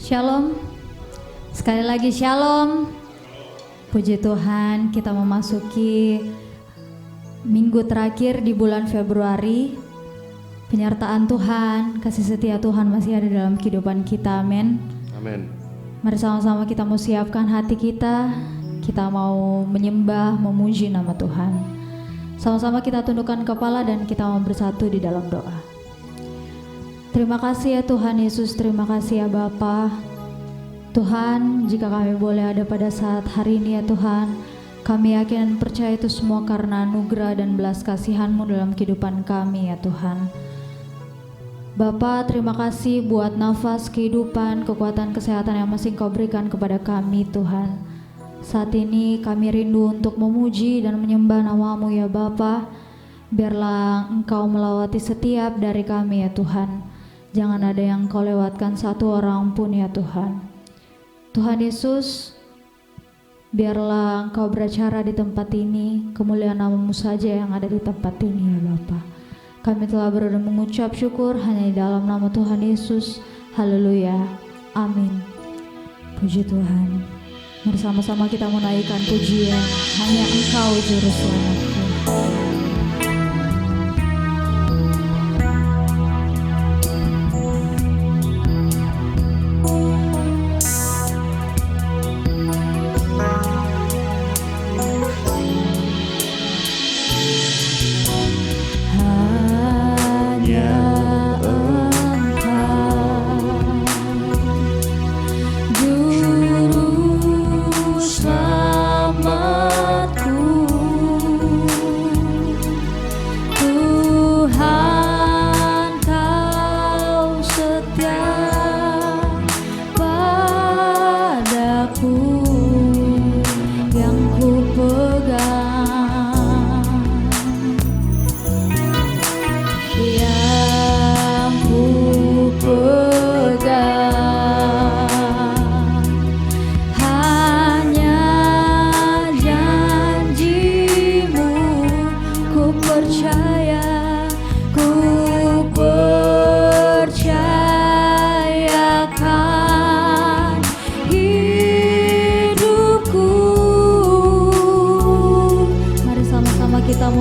Shalom. Sekali lagi shalom. Puji Tuhan, kita memasuki minggu terakhir di bulan Februari. Penyertaan Tuhan, kasih setia Tuhan masih ada dalam kehidupan kita. Amin. Amin. Mari sama-sama kita mau siapkan hati kita. Kita mau menyembah, memuji nama Tuhan. Sama-sama kita tundukkan kepala dan kita mau bersatu di dalam doa. Terima kasih ya Tuhan Yesus, terima kasih ya Bapa. Tuhan, jika kami boleh ada pada saat hari ini ya Tuhan, kami yakin dan percaya itu semua karena anugerah dan belas kasihan-Mu dalam kehidupan kami ya Tuhan. Bapa, terima kasih buat nafas kehidupan, kekuatan, kesehatan yang masih Kau berikan kepada kami Tuhan. Saat ini kami rindu untuk memuji dan menyembah nama-Mu ya Bapa. Biarlah Engkau melawati setiap dari kami ya Tuhan. Jangan ada yang Kau lewatkan satu orang pun ya Tuhan. Tuhan Yesus, biarlah Engkau beracara di tempat ini, kemuliaan nama-Mu saja yang ada di tempat ini ya Bapa. Kami telah berdoa mengucap syukur hanya di dalam nama Tuhan Yesus. Haleluya. Amin. Puji Tuhan. Mari sama-sama kita menaikkan pujian. Hanya Engkau Juru Selamatku.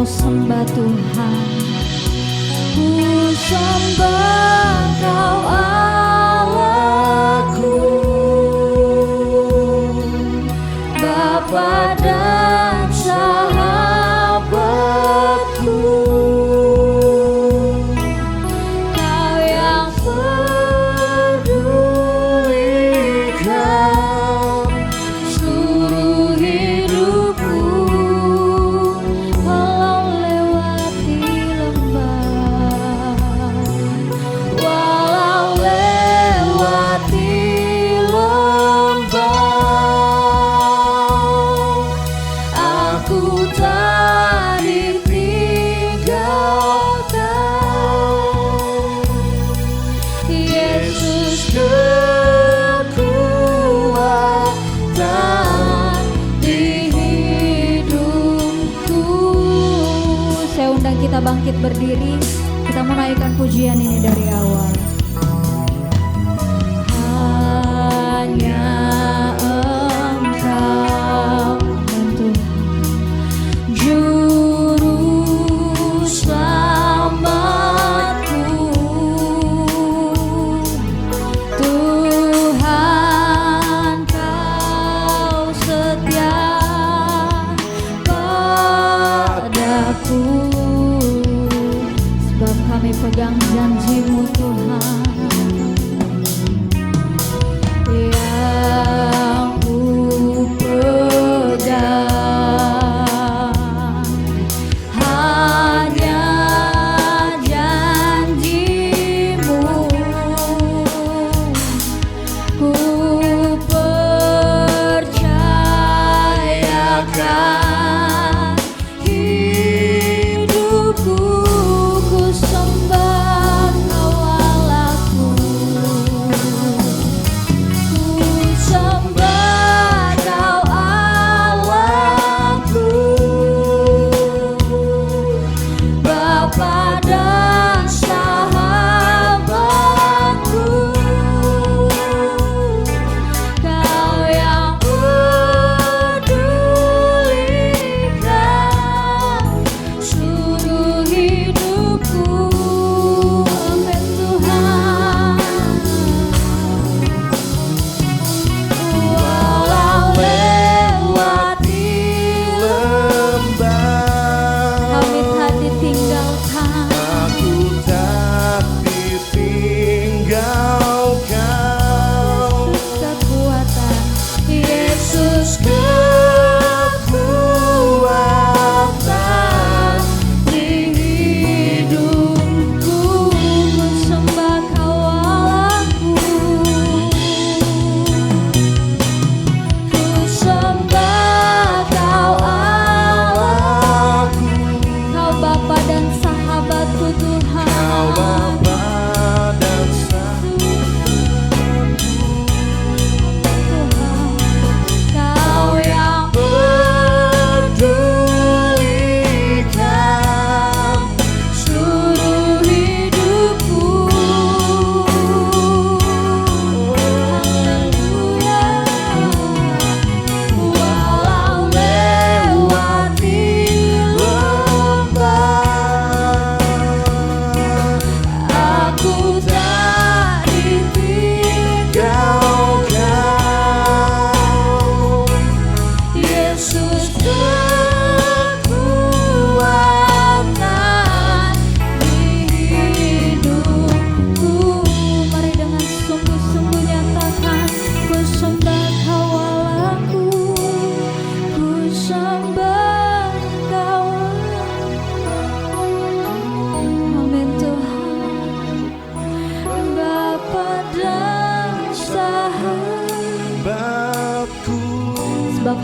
Sembah Tuhan, ku sembah Kau Allahku, Bapa dan sahabatku, Kau yang pedulikan seluruh hidupku. Kita bangkit berdiri, kita menaikkan pujian ini dari awal. Hanya Engkau Tuhan, Juru Selamatku, Tuhan Kau setia padaku. Kami pegang janji-Mu Tuhan, yang ku pegang hanya janji-Mu, ku percayakan hidupku. Sembah Kau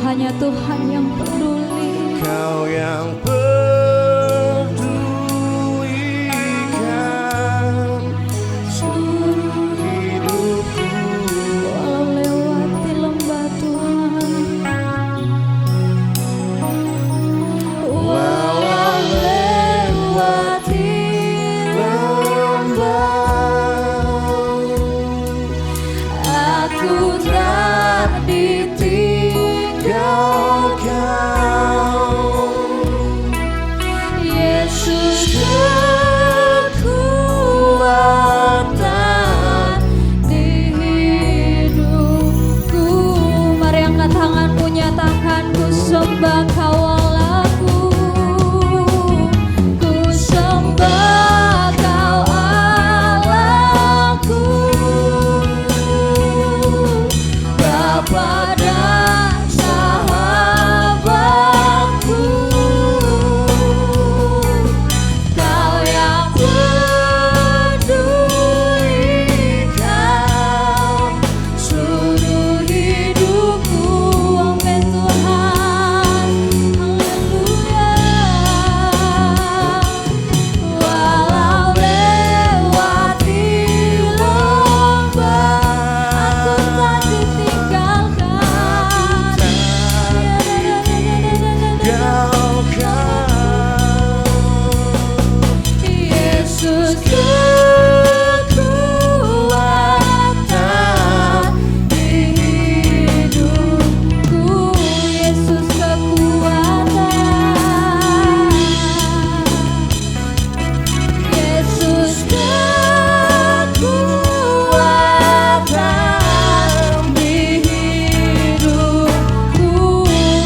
hanya Tuhan yang peduli. Kau yang pedulikan seluruh hidupku. Walau lewati lembah Tuhan, walau lewati lembah, aku tak ditinggalkan. Yesus kekuatan di hidupku. Mari angkat tanganmu, nyatakan, ku sembah Kau Allahku, ku sembah Kau Allahku, Bapa dan sahabatku. Kau yang pedulikan seluruh hidupku. Amin Tuhan, haleluya. Walau lewati lembah, aku tak ditinggalkan. Yesus kekuatan di hidupku. Yesus kekuatan. Yesus kekuatan di hidupku.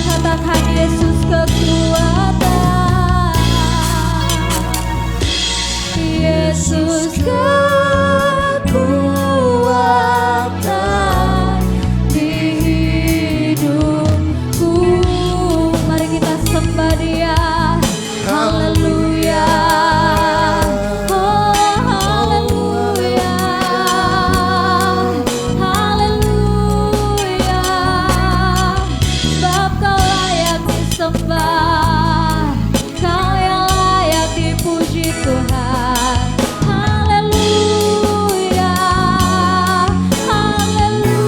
Katakan Yesus kekuatan. Yesus kekuatan di hidupku. Mari kita sembah Dia. Haleluya. Oh, haleluya. Haleluya. Sebab Kau layak disembah, Kau yang layak dipuji Tuhan. Haleluya. Haleluya.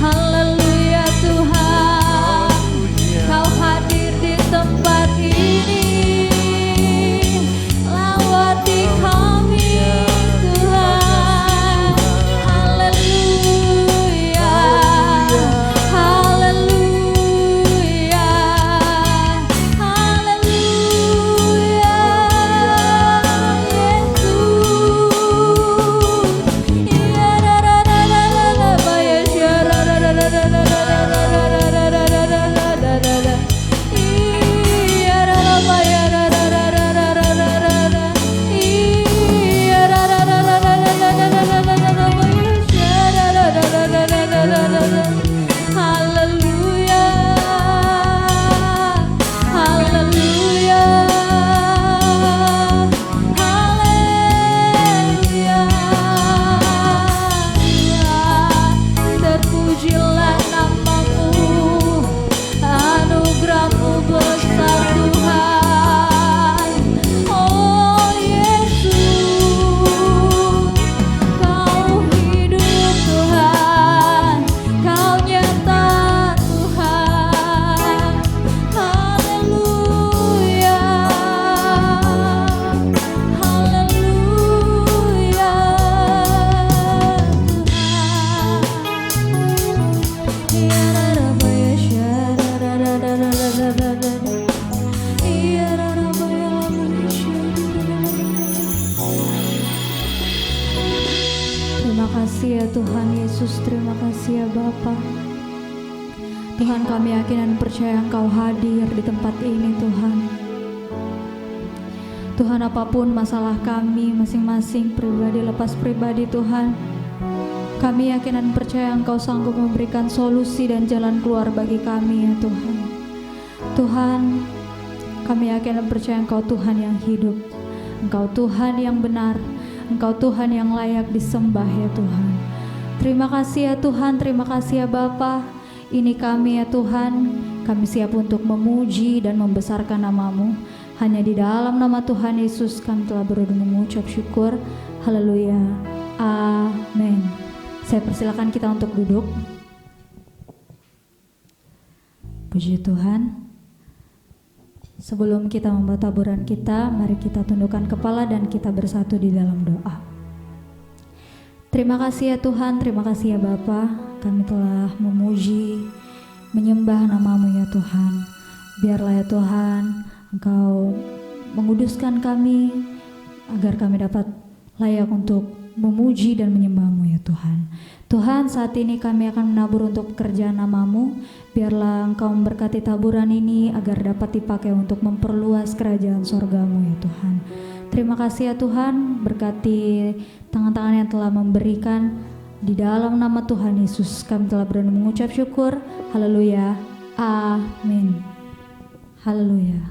Haleluya Tuhan, Kau hadir di tempat ini. Lawati kami Tuhan. Haleluya. Haleluya. Haleluya. Haleluya. Haleluya. Haleluya. Terpujilah nama-Mu, anugerah-Mu besar Tuhan. Oh Yesus, Kau hidup Tuhan, Kau nyata Tuhan. Haleluya. Haleluya Terima kasih ya Tuhan Yesus, terima kasih ya Bapa. Tuhan, kami yakin dan percaya Engkau hadir di tempat ini Tuhan. Tuhan, apapun masalah kami masing-masing pribadi lepas pribadi Tuhan, Kami yakin dan percaya Engkau sanggup memberikan solusi dan jalan keluar bagi kami ya Tuhan. Tuhan, kami yakin dan percaya Engkau Tuhan yang hidup, Engkau Tuhan yang benar, Engkau Tuhan yang layak disembah ya Tuhan. Terima kasih ya Tuhan, terima kasih ya Bapa. Ini kami ya Tuhan, kami siap untuk memuji dan membesarkan nama-Mu. Hanya di dalam nama Tuhan Yesus kami telah berdoa mengucap syukur. Haleluya. Amin. Saya persilakan kita untuk duduk. Puji Tuhan. Sebelum kita membuat taburan kita, mari kita tundukkan kepala dan kita bersatu di dalam doa. Terima kasih ya Tuhan, terima kasih ya Bapa. Kami telah memuji, menyembah nama-Mu ya Tuhan. Biarlah ya Tuhan, Engkau menguduskan kami agar kami dapat layak untuk memuji dan menyembah-Mu ya Tuhan. Tuhan, saat ini kami akan menabur untuk pekerjaan nama-Mu. Biarlah Engkau memberkati taburan ini agar dapat dipakai untuk memperluas kerajaan sorga-Mu ya Tuhan. Terima kasih ya Tuhan, berkati tangan-tangan yang telah memberikan. Di dalam nama Tuhan Yesus kami telah berdoa mengucap syukur. Haleluya. Amin. Haleluya.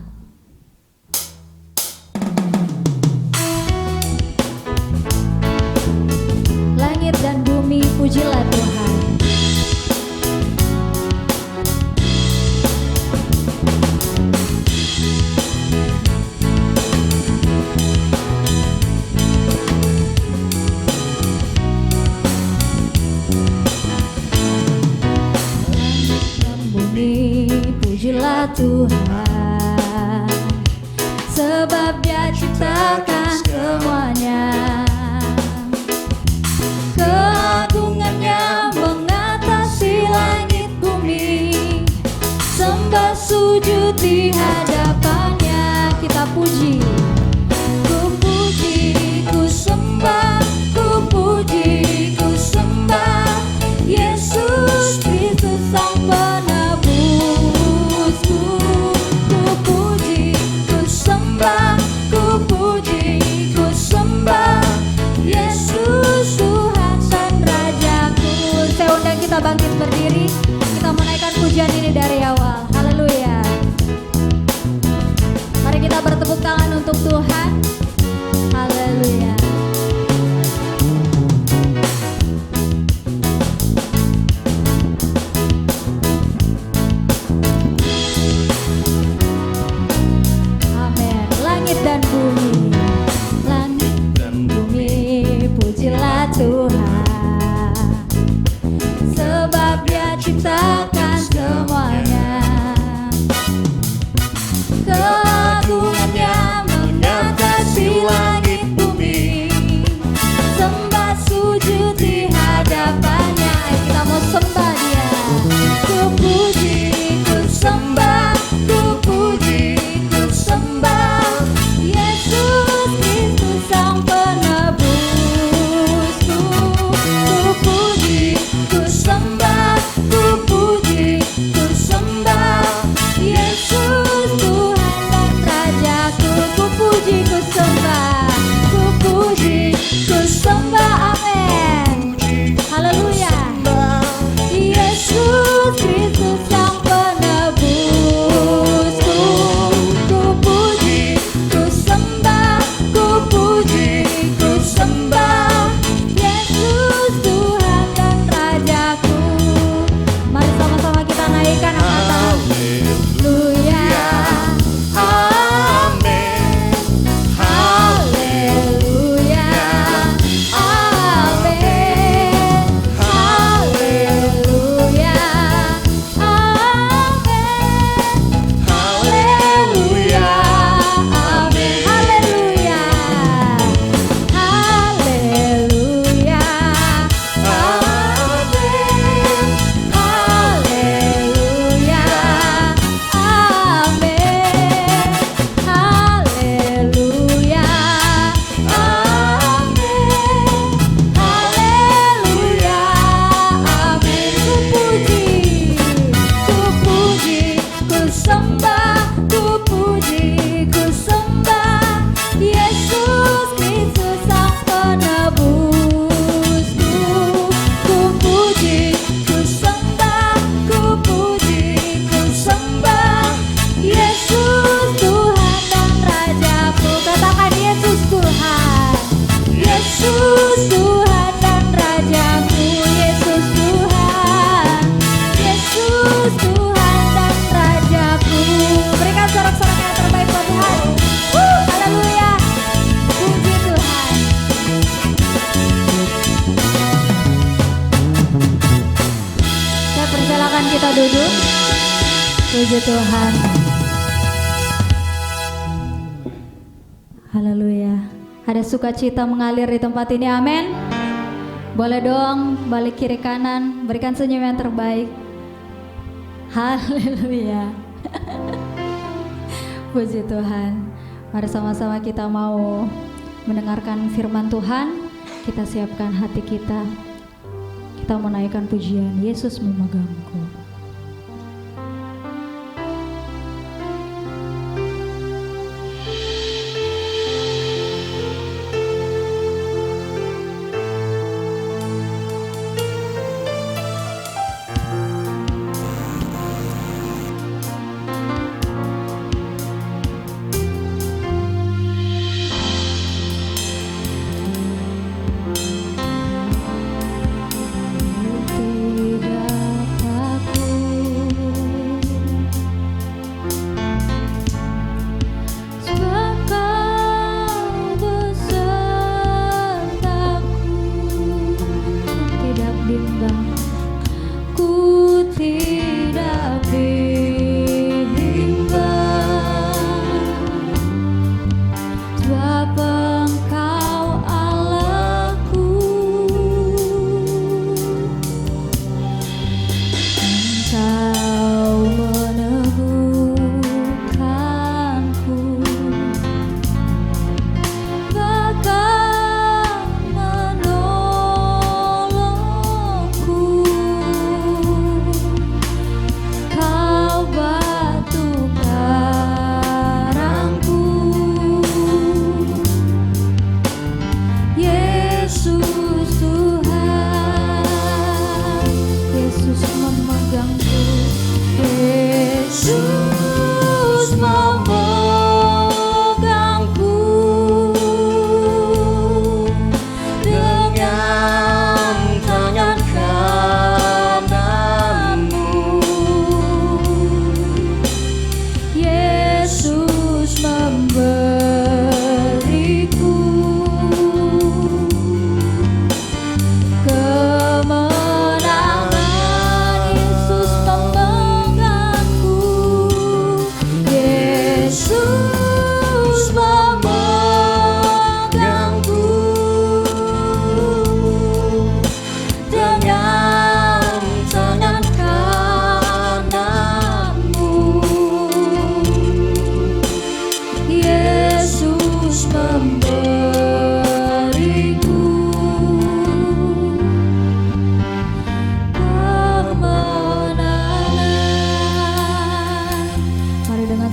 Langit dan bumi pujilah Tuhan. Pujilah Tuhan, sebab Dia ciptakan semuanya. Keagungannya mengatasi langit bumi, sembah sujud di hadapannya. Kita puji, ku puji, ku sembah, ku puji, ku sembah Yesus Kristus Sang Penebus. Kita bangkit berdiri, kita menaikkan pujian ini dari awal. Haleluya. Mari kita bertepuk tangan untuk Tuhan. Haleluya. Amin. Langit dan bumi, langit dan bumi, pujilah Tuhan. Sebab Dia ciptakan semuanya. Keagungannya mengatasi langit bumi, sembah sujud di hadapannya. Kita mau sembah Dia. Ku puji, ku sembah, ku puji, ku sembah Yesus Kristus Sang Penebusku. Ku puji, ku sembah, ku puji, ku sembah Yesus Tuhan dan Rajaku. Ku puji, ku sembah, ku puji, ku sembah. Amin. Haleluya. Yesus Kristus Sang Penebusku. Ku puji, ku sembah, ku puji, ku sembah Yesus Tuhan dan Rajaku. Mari sama-sama kita naikkan angkat tangan. Haleluya. Amin. Haleluya. Amin. Haleluya. Amin. Haleluya. Amin. Haleluya. Haleluya. Amin. Haleluya. Ku Tuhan. Haleluya. Ada sukacita mengalir di tempat ini, amin. Boleh dong balik kiri kanan, berikan senyum yang terbaik. Haleluya. Puji Tuhan. Mari sama-sama kita mau mendengarkan firman Tuhan. Kita siapkan hati kita. Kita menaikkan pujian Yesus memegangku.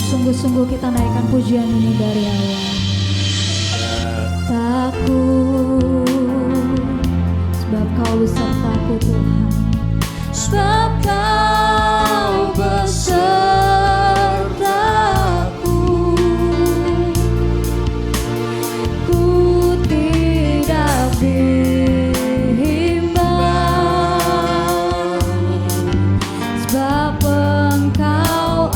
Sungguh-sungguh kita naikkan pujian ini dari awal. Takut, sebab Kau besertaku Tuhan. Sebab Kau besertaku, ku tidak bimbang. Sebab Engkau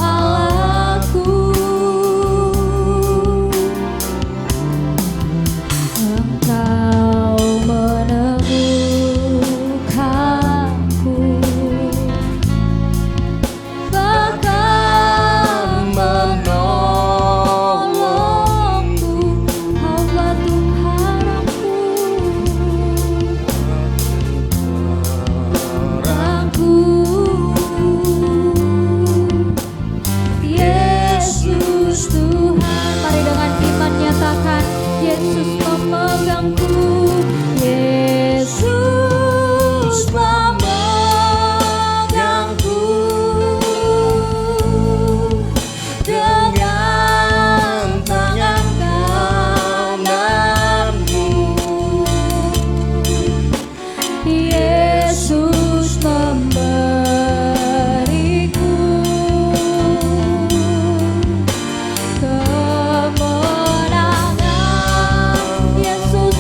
kemenangan, Yesus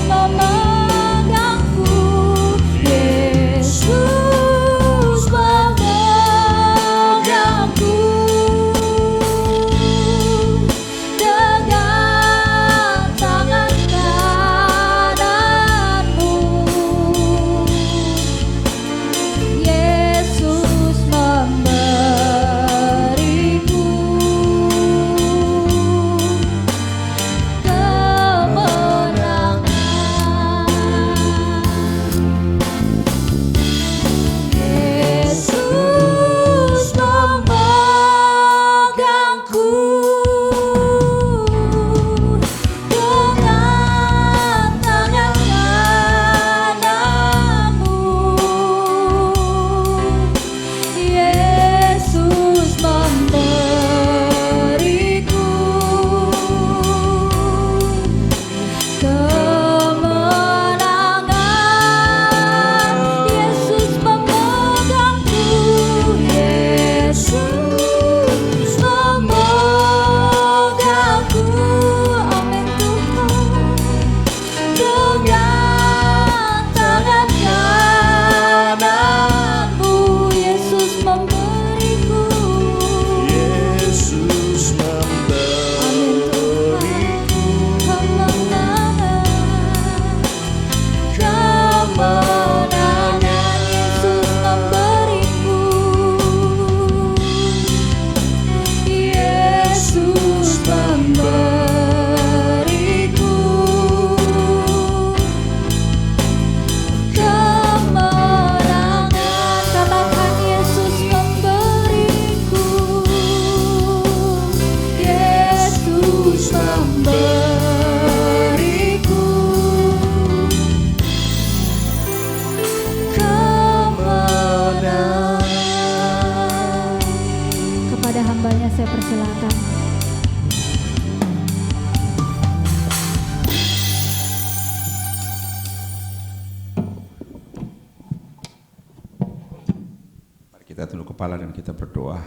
Persilakan. Mari kita tunduk kepala dan kita berdoa.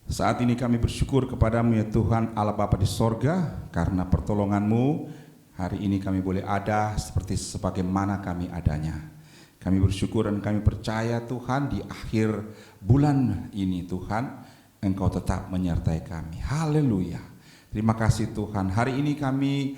Saat ini kami bersyukur kepadamu ya Tuhan Allah Bapa di sorga, karena pertolonganmu hari ini kami boleh ada seperti sebagaimana kami adanya. Kami bersyukur dan kami percaya Tuhan di akhir bulan ini Tuhan Engkau tetap menyertai kami. Haleluya. Terima kasih Tuhan. Hari ini kami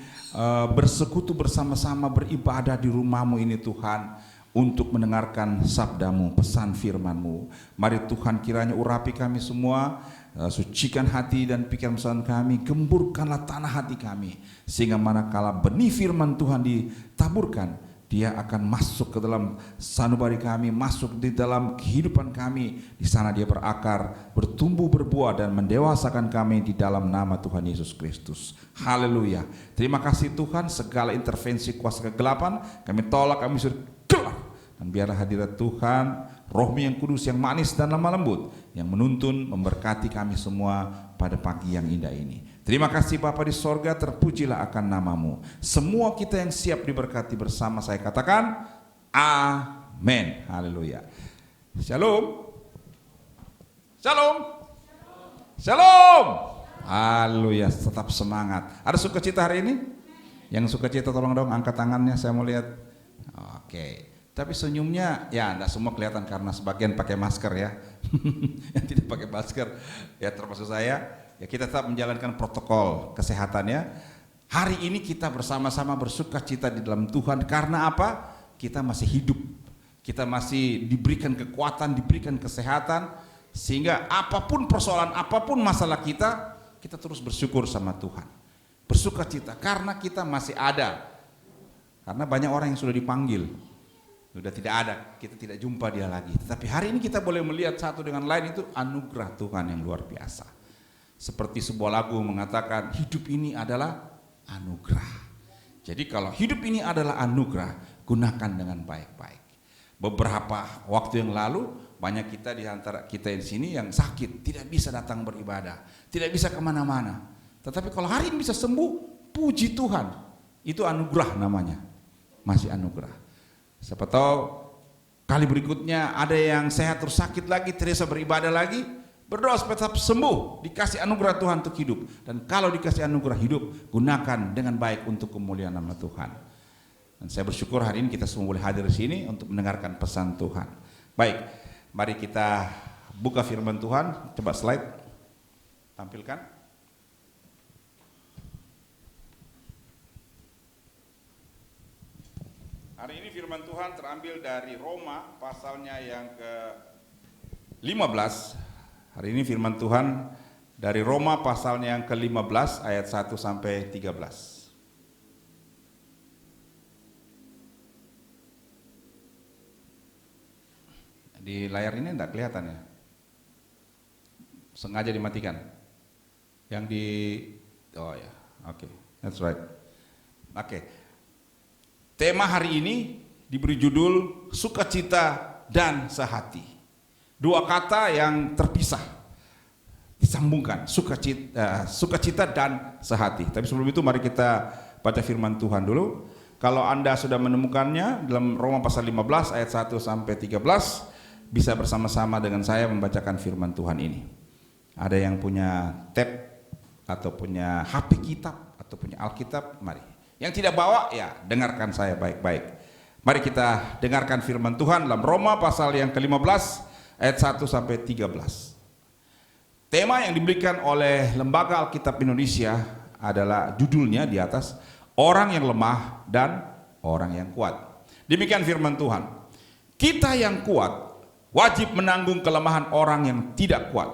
bersekutu bersama-sama beribadah di rumah-Mu ini Tuhan, untuk mendengarkan sabda-Mu, pesan firman-Mu. Mari Tuhan kiranya urapi kami semua, sucikan hati dan pikiran pesan kami, gemburkanlah tanah hati kami, sehingga manakala benih firman Tuhan ditaburkan, dia akan masuk ke dalam sanubari kami, masuk di dalam kehidupan kami. Di sana dia berakar, bertumbuh, berbuah dan mendewasakan kami di dalam nama Tuhan Yesus Kristus. Haleluya. Terima kasih Tuhan, segala intervensi kuasa kegelapan kami tolak, kami suruh keluar. Dan biarlah hadirat Tuhan, Roh-Mu yang kudus, yang manis dan lemah lembut, yang menuntun, memberkati kami semua pada pagi yang indah ini. Terima kasih Bapa di sorga, terpujilah akan nama-Mu. Semua kita yang siap diberkati bersama saya katakan amin. Haleluya. Shalom. Shalom. Shalom. Haleluya. Tetap semangat. Ada sukacita hari ini? Yang sukacita tolong dong angkat tangannya, saya mau lihat. Oke. Tapi senyumnya ya enggak semua kelihatan karena sebagian pakai masker ya. Yang tidak pakai masker ya termasuk saya. Ya kita tetap menjalankan protokol kesehatannya. Hari ini kita bersama-sama bersukacita di dalam Tuhan. Karena apa? Kita masih hidup. Kita masih diberikan kekuatan, diberikan kesehatan. Sehingga apapun persoalan, apapun masalah kita terus bersyukur sama Tuhan. Bersukacita karena kita masih ada. Karena banyak orang yang sudah dipanggil, sudah tidak ada, kita tidak jumpa dia lagi. Tetapi hari ini kita boleh melihat satu dengan lain, itu anugerah Tuhan yang luar biasa. Seperti sebuah lagu mengatakan, hidup ini adalah anugerah. Jadi kalau hidup ini adalah anugerah, gunakan dengan baik-baik. Beberapa waktu yang lalu, banyak kita di antara kita di sini yang sakit, tidak bisa datang beribadah, tidak bisa kemana-mana. Tetapi kalau hari ini bisa sembuh, puji Tuhan, itu anugerah namanya, masih anugerah. Siapa tahu kali berikutnya ada yang sehat terus sakit lagi, tidak bisa beribadah lagi, berdoa supaya tetap sembuh, dikasih anugerah Tuhan untuk hidup. Dan kalau dikasih anugerah hidup, gunakan dengan baik untuk kemuliaan nama Tuhan. Dan saya bersyukur hari ini kita semua boleh hadir di sini untuk mendengarkan pesan Tuhan. Baik, mari kita buka firman Tuhan. Coba slide, tampilkan. Hari ini firman Tuhan terambil dari Roma pasalnya yang ke-15. Hari ini firman Tuhan dari Roma pasalnya yang ke-15 ayat 1 sampai 13. Di layar ini enggak kelihatan ya? Sengaja dimatikan. Yang di oh ya, oke. That's right. Oke. Tema hari ini diberi judul sukacita dan sehati. Dua kata yang terpisah, disambungkan, sukacita dan sehati. Tapi sebelum itu mari kita baca firman Tuhan dulu. Kalau Anda sudah menemukannya dalam Roma pasal 15 ayat 1 sampai 13, bisa bersama-sama dengan saya membacakan firman Tuhan ini. Ada yang punya tab atau punya HP kitab atau punya Alkitab, mari. Yang tidak bawa ya dengarkan saya baik-baik. Mari kita dengarkan firman Tuhan dalam Roma pasal yang ke-15 ayat 1 sampai 13. Tema yang diberikan oleh Lembaga Alkitab Indonesia adalah judulnya di atas, orang yang lemah dan orang yang kuat. Demikian firman Tuhan. Kita yang kuat wajib menanggung kelemahan orang yang tidak kuat.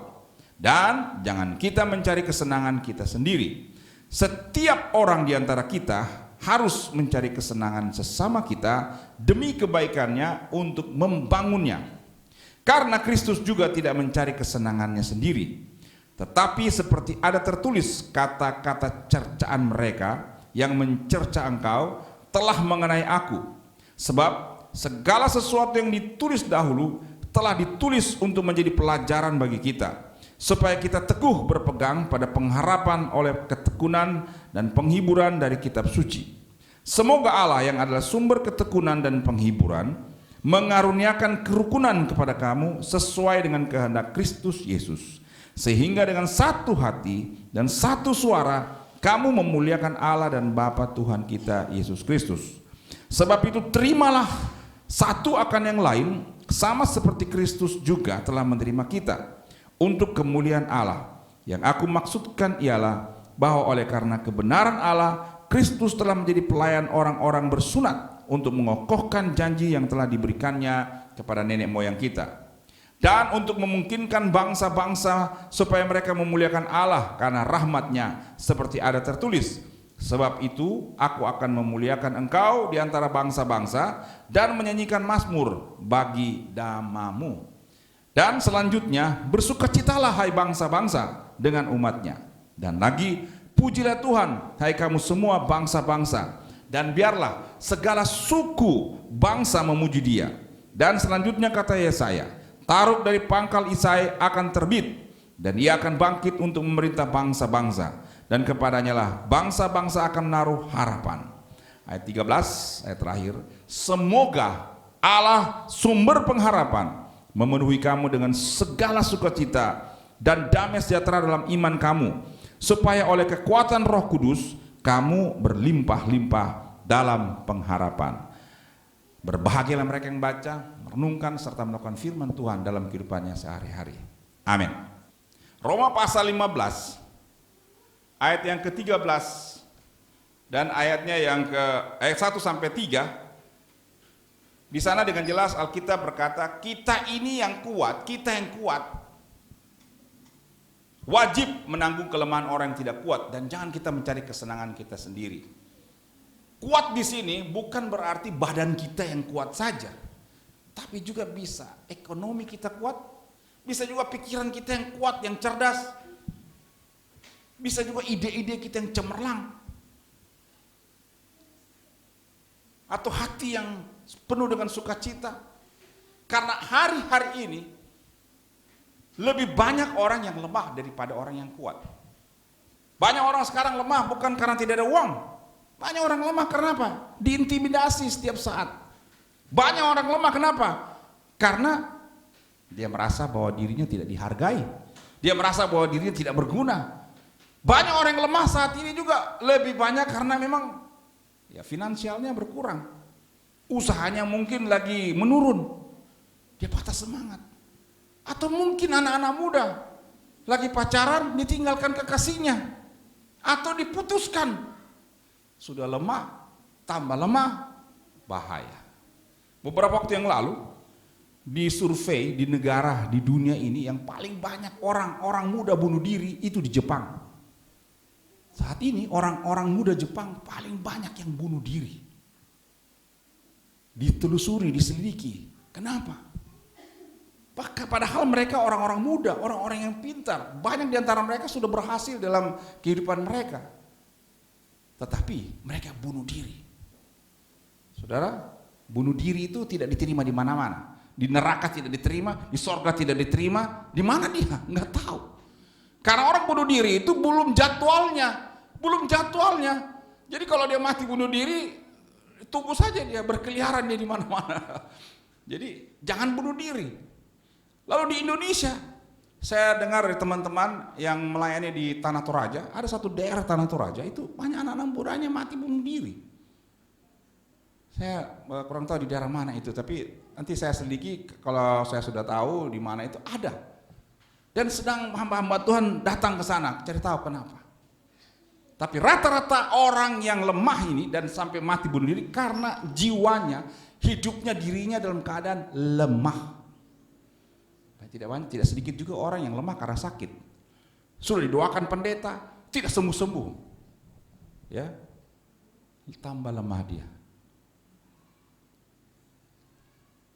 Dan jangan kita mencari kesenangan kita sendiri. Setiap orang di antara kita harus mencari kesenangan sesama kita demi kebaikannya untuk membangunnya. Karena Kristus juga tidak mencari kesenangannya sendiri. Tetapi seperti ada tertulis kata-kata cercaan mereka yang mencerca engkau telah mengenai aku. Sebab segala sesuatu yang ditulis dahulu telah ditulis untuk menjadi pelajaran bagi kita. supaya kita teguh berpegang pada pengharapan oleh ketekunan dan penghiburan dari kitab suci. Semoga Allah yang adalah sumber ketekunan dan penghiburan mengaruniakan kerukunan kepada kamu sesuai dengan kehendak Kristus Yesus, sehingga dengan satu hati dan satu suara kamu memuliakan Allah dan Bapa Tuhan kita Yesus Kristus. Sebab itu terimalah satu akan yang lain, sama seperti Kristus juga telah menerima kita untuk kemuliaan Allah. Yang aku maksudkan ialah bahwa oleh karena kebenaran Allah, Kristus telah menjadi pelayan orang-orang bersunat untuk mengokohkan janji yang telah diberikannya kepada nenek moyang kita, dan untuk memungkinkan bangsa-bangsa supaya mereka memuliakan Allah karena rahmat-Nya, seperti ada tertulis, sebab itu aku akan memuliakan engkau di antara bangsa-bangsa dan menyanyikan mazmur bagi namamu. Dan selanjutnya, bersukacitalah hai bangsa-bangsa dengan umat-Nya. Dan lagi, pujilah Tuhan hai kamu semua bangsa-bangsa, dan biarlah segala suku bangsa memuji Dia. Dan selanjutnya kata Yesaya, Taruk dari pangkal Isai akan terbit, dan ia akan bangkit untuk memerintah bangsa-bangsa, dan kepadanya lah bangsa-bangsa akan menaruh harapan. Ayat 13, ayat terakhir. Semoga Allah sumber pengharapan memenuhi kamu dengan segala sukacita dan damai sejahtera dalam iman kamu, supaya oleh kekuatan Roh Kudus kamu berlimpah-limpah dalam pengharapan. Berbahagialah mereka yang baca, merenungkan serta melakukan firman Tuhan dalam kehidupannya sehari-hari. Amin. Roma pasal 15 ayat yang ke-13 dan ayatnya yang ke ayat 1 sampai 3. Di sana dengan jelas Alkitab berkata, kita ini yang kuat, kita yang kuat wajib menanggung kelemahan orang yang tidak kuat, dan jangan kita mencari kesenangan kita sendiri. Kuat di sini bukan berarti badan kita yang kuat saja, tapi juga bisa ekonomi kita kuat, bisa juga pikiran kita yang kuat, yang cerdas, bisa juga ide-ide kita yang cemerlang, atau hati yang penuh dengan sukacita. Karena hari-hari ini lebih banyak orang yang lemah daripada orang yang kuat. Banyak orang sekarang lemah bukan karena tidak ada uang. Banyak orang lemah karena apa? Diintimidasi setiap saat. Banyak orang lemah kenapa? Karena dia merasa bahwa dirinya tidak dihargai. Dia merasa bahwa dirinya tidak berguna. Banyak orang yang lemah saat ini juga lebih banyak karena memang ya finansialnya berkurang. Usahanya mungkin lagi menurun. Dia patah semangat. Atau mungkin anak-anak muda lagi pacaran ditinggalkan kekasihnya, atau diputuskan. Sudah lemah, tambah lemah, bahaya. Beberapa waktu yang lalu di survei di negara di dunia ini yang paling banyak orang muda bunuh diri itu di Jepang. Saat ini orang-orang muda Jepang paling banyak yang bunuh diri. Ditelusuri, diselidiki. Kenapa? Padahal mereka orang-orang muda, orang-orang yang pintar. Banyak di antara mereka sudah berhasil dalam kehidupan mereka. Tetapi mereka bunuh diri. Saudara, bunuh diri itu tidak diterima di mana-mana. Di neraka tidak diterima, di sorga tidak diterima. Di mana dia? Nggak tahu. Karena orang bunuh diri itu belum jadwalnya. Jadi kalau dia mati bunuh diri, tunggu saja dia berkeliaran dia di mana-mana. Jadi jangan bunuh diri. Lalu di Indonesia, saya dengar dari teman-teman yang melayani di Tanah Toraja, ada satu daerah Tanah Toraja itu banyak anak-anak mudanya mati bunuh diri. Saya kurang tahu di daerah mana itu, tapi nanti saya selidiki kalau saya sudah tahu di mana itu ada. Dan sedang hamba-hamba Tuhan datang ke sana cari tahu kenapa. Tapi rata-rata orang yang lemah ini dan sampai mati bunuh diri karena jiwanya, hidupnya, dirinya dalam keadaan lemah. Tidak sedikit juga orang yang lemah karena sakit. Sudah didoakan pendeta, tidak sembuh-sembuh. Ya, tambah lemah dia.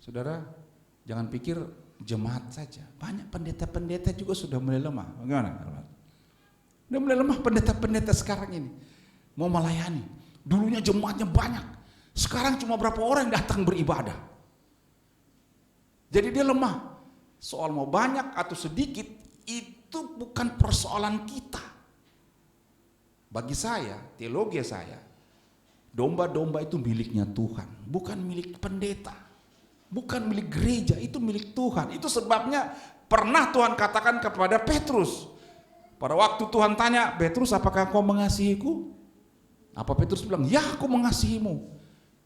Saudara, jangan pikir jemaat saja. Banyak pendeta-pendeta juga sudah mulai lemah. Bagaimana? Sudah mulai lemah pendeta-pendeta sekarang ini. Mau melayani. Dulunya jemaatnya banyak. Sekarang cuma berapa orang yang datang beribadah. Jadi dia lemah. Soal mau banyak atau sedikit itu bukan persoalan kita. Bagi saya, teologi saya, domba-domba itu miliknya Tuhan, bukan milik pendeta, bukan milik gereja, itu milik Tuhan. Itu sebabnya pernah Tuhan katakan kepada Petrus, pada waktu Tuhan tanya, Petrus, apakah kau mengasihiku? Apa Petrus bilang, ya aku mengasihimu.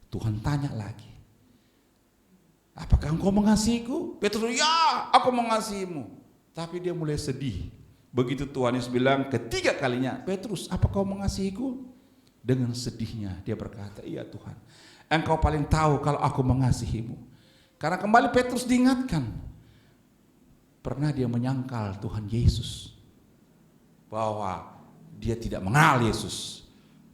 Tuhan tanya lagi, apakah engkau mengasihiku? Petrus, ya aku mengasihimu. Tapi dia mulai sedih. Begitu Tuhan Yesus bilang ketiga kalinya, Petrus, apa kau mengasihiku? Dengan sedihnya dia berkata, iya Tuhan, engkau paling tahu kalau aku mengasihimu. Karena kembali Petrus diingatkan, pernah dia menyangkal Tuhan Yesus, bahwa dia tidak mengenal Yesus.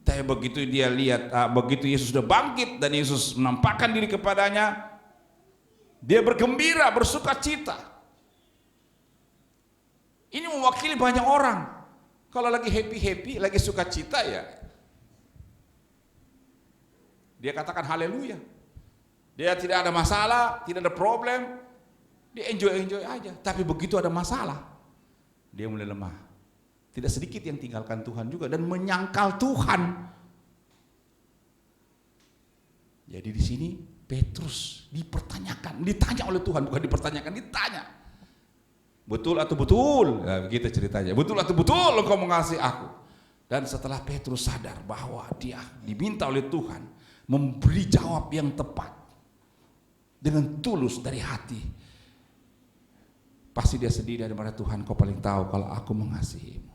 Tapi begitu dia lihat, begitu Yesus sudah bangkit dan Yesus menampakkan diri kepadanya, dia bergembira, bersuka cita. Ini mewakili banyak orang. Kalau lagi happy-happy, lagi suka cita ya, dia katakan haleluya. Dia tidak ada masalah, tidak ada problem, dia enjoy aja. Tapi begitu ada masalah, dia mulai lemah. Tidak sedikit yang tinggalkan Tuhan juga dan menyangkal Tuhan. Jadi di sini Petrus dipertanyakan, ditanya oleh Tuhan, bukan dipertanyakan, ditanya. Betul atau betul? Nah, begitu ceritanya. Betul atau betul engkau mengasihi aku? Dan setelah Petrus sadar bahwa dia diminta oleh Tuhan memberi jawab yang tepat dengan tulus dari hati, pasti dia sedih daripada Tuhan, kau paling tahu kalau aku mengasihimu.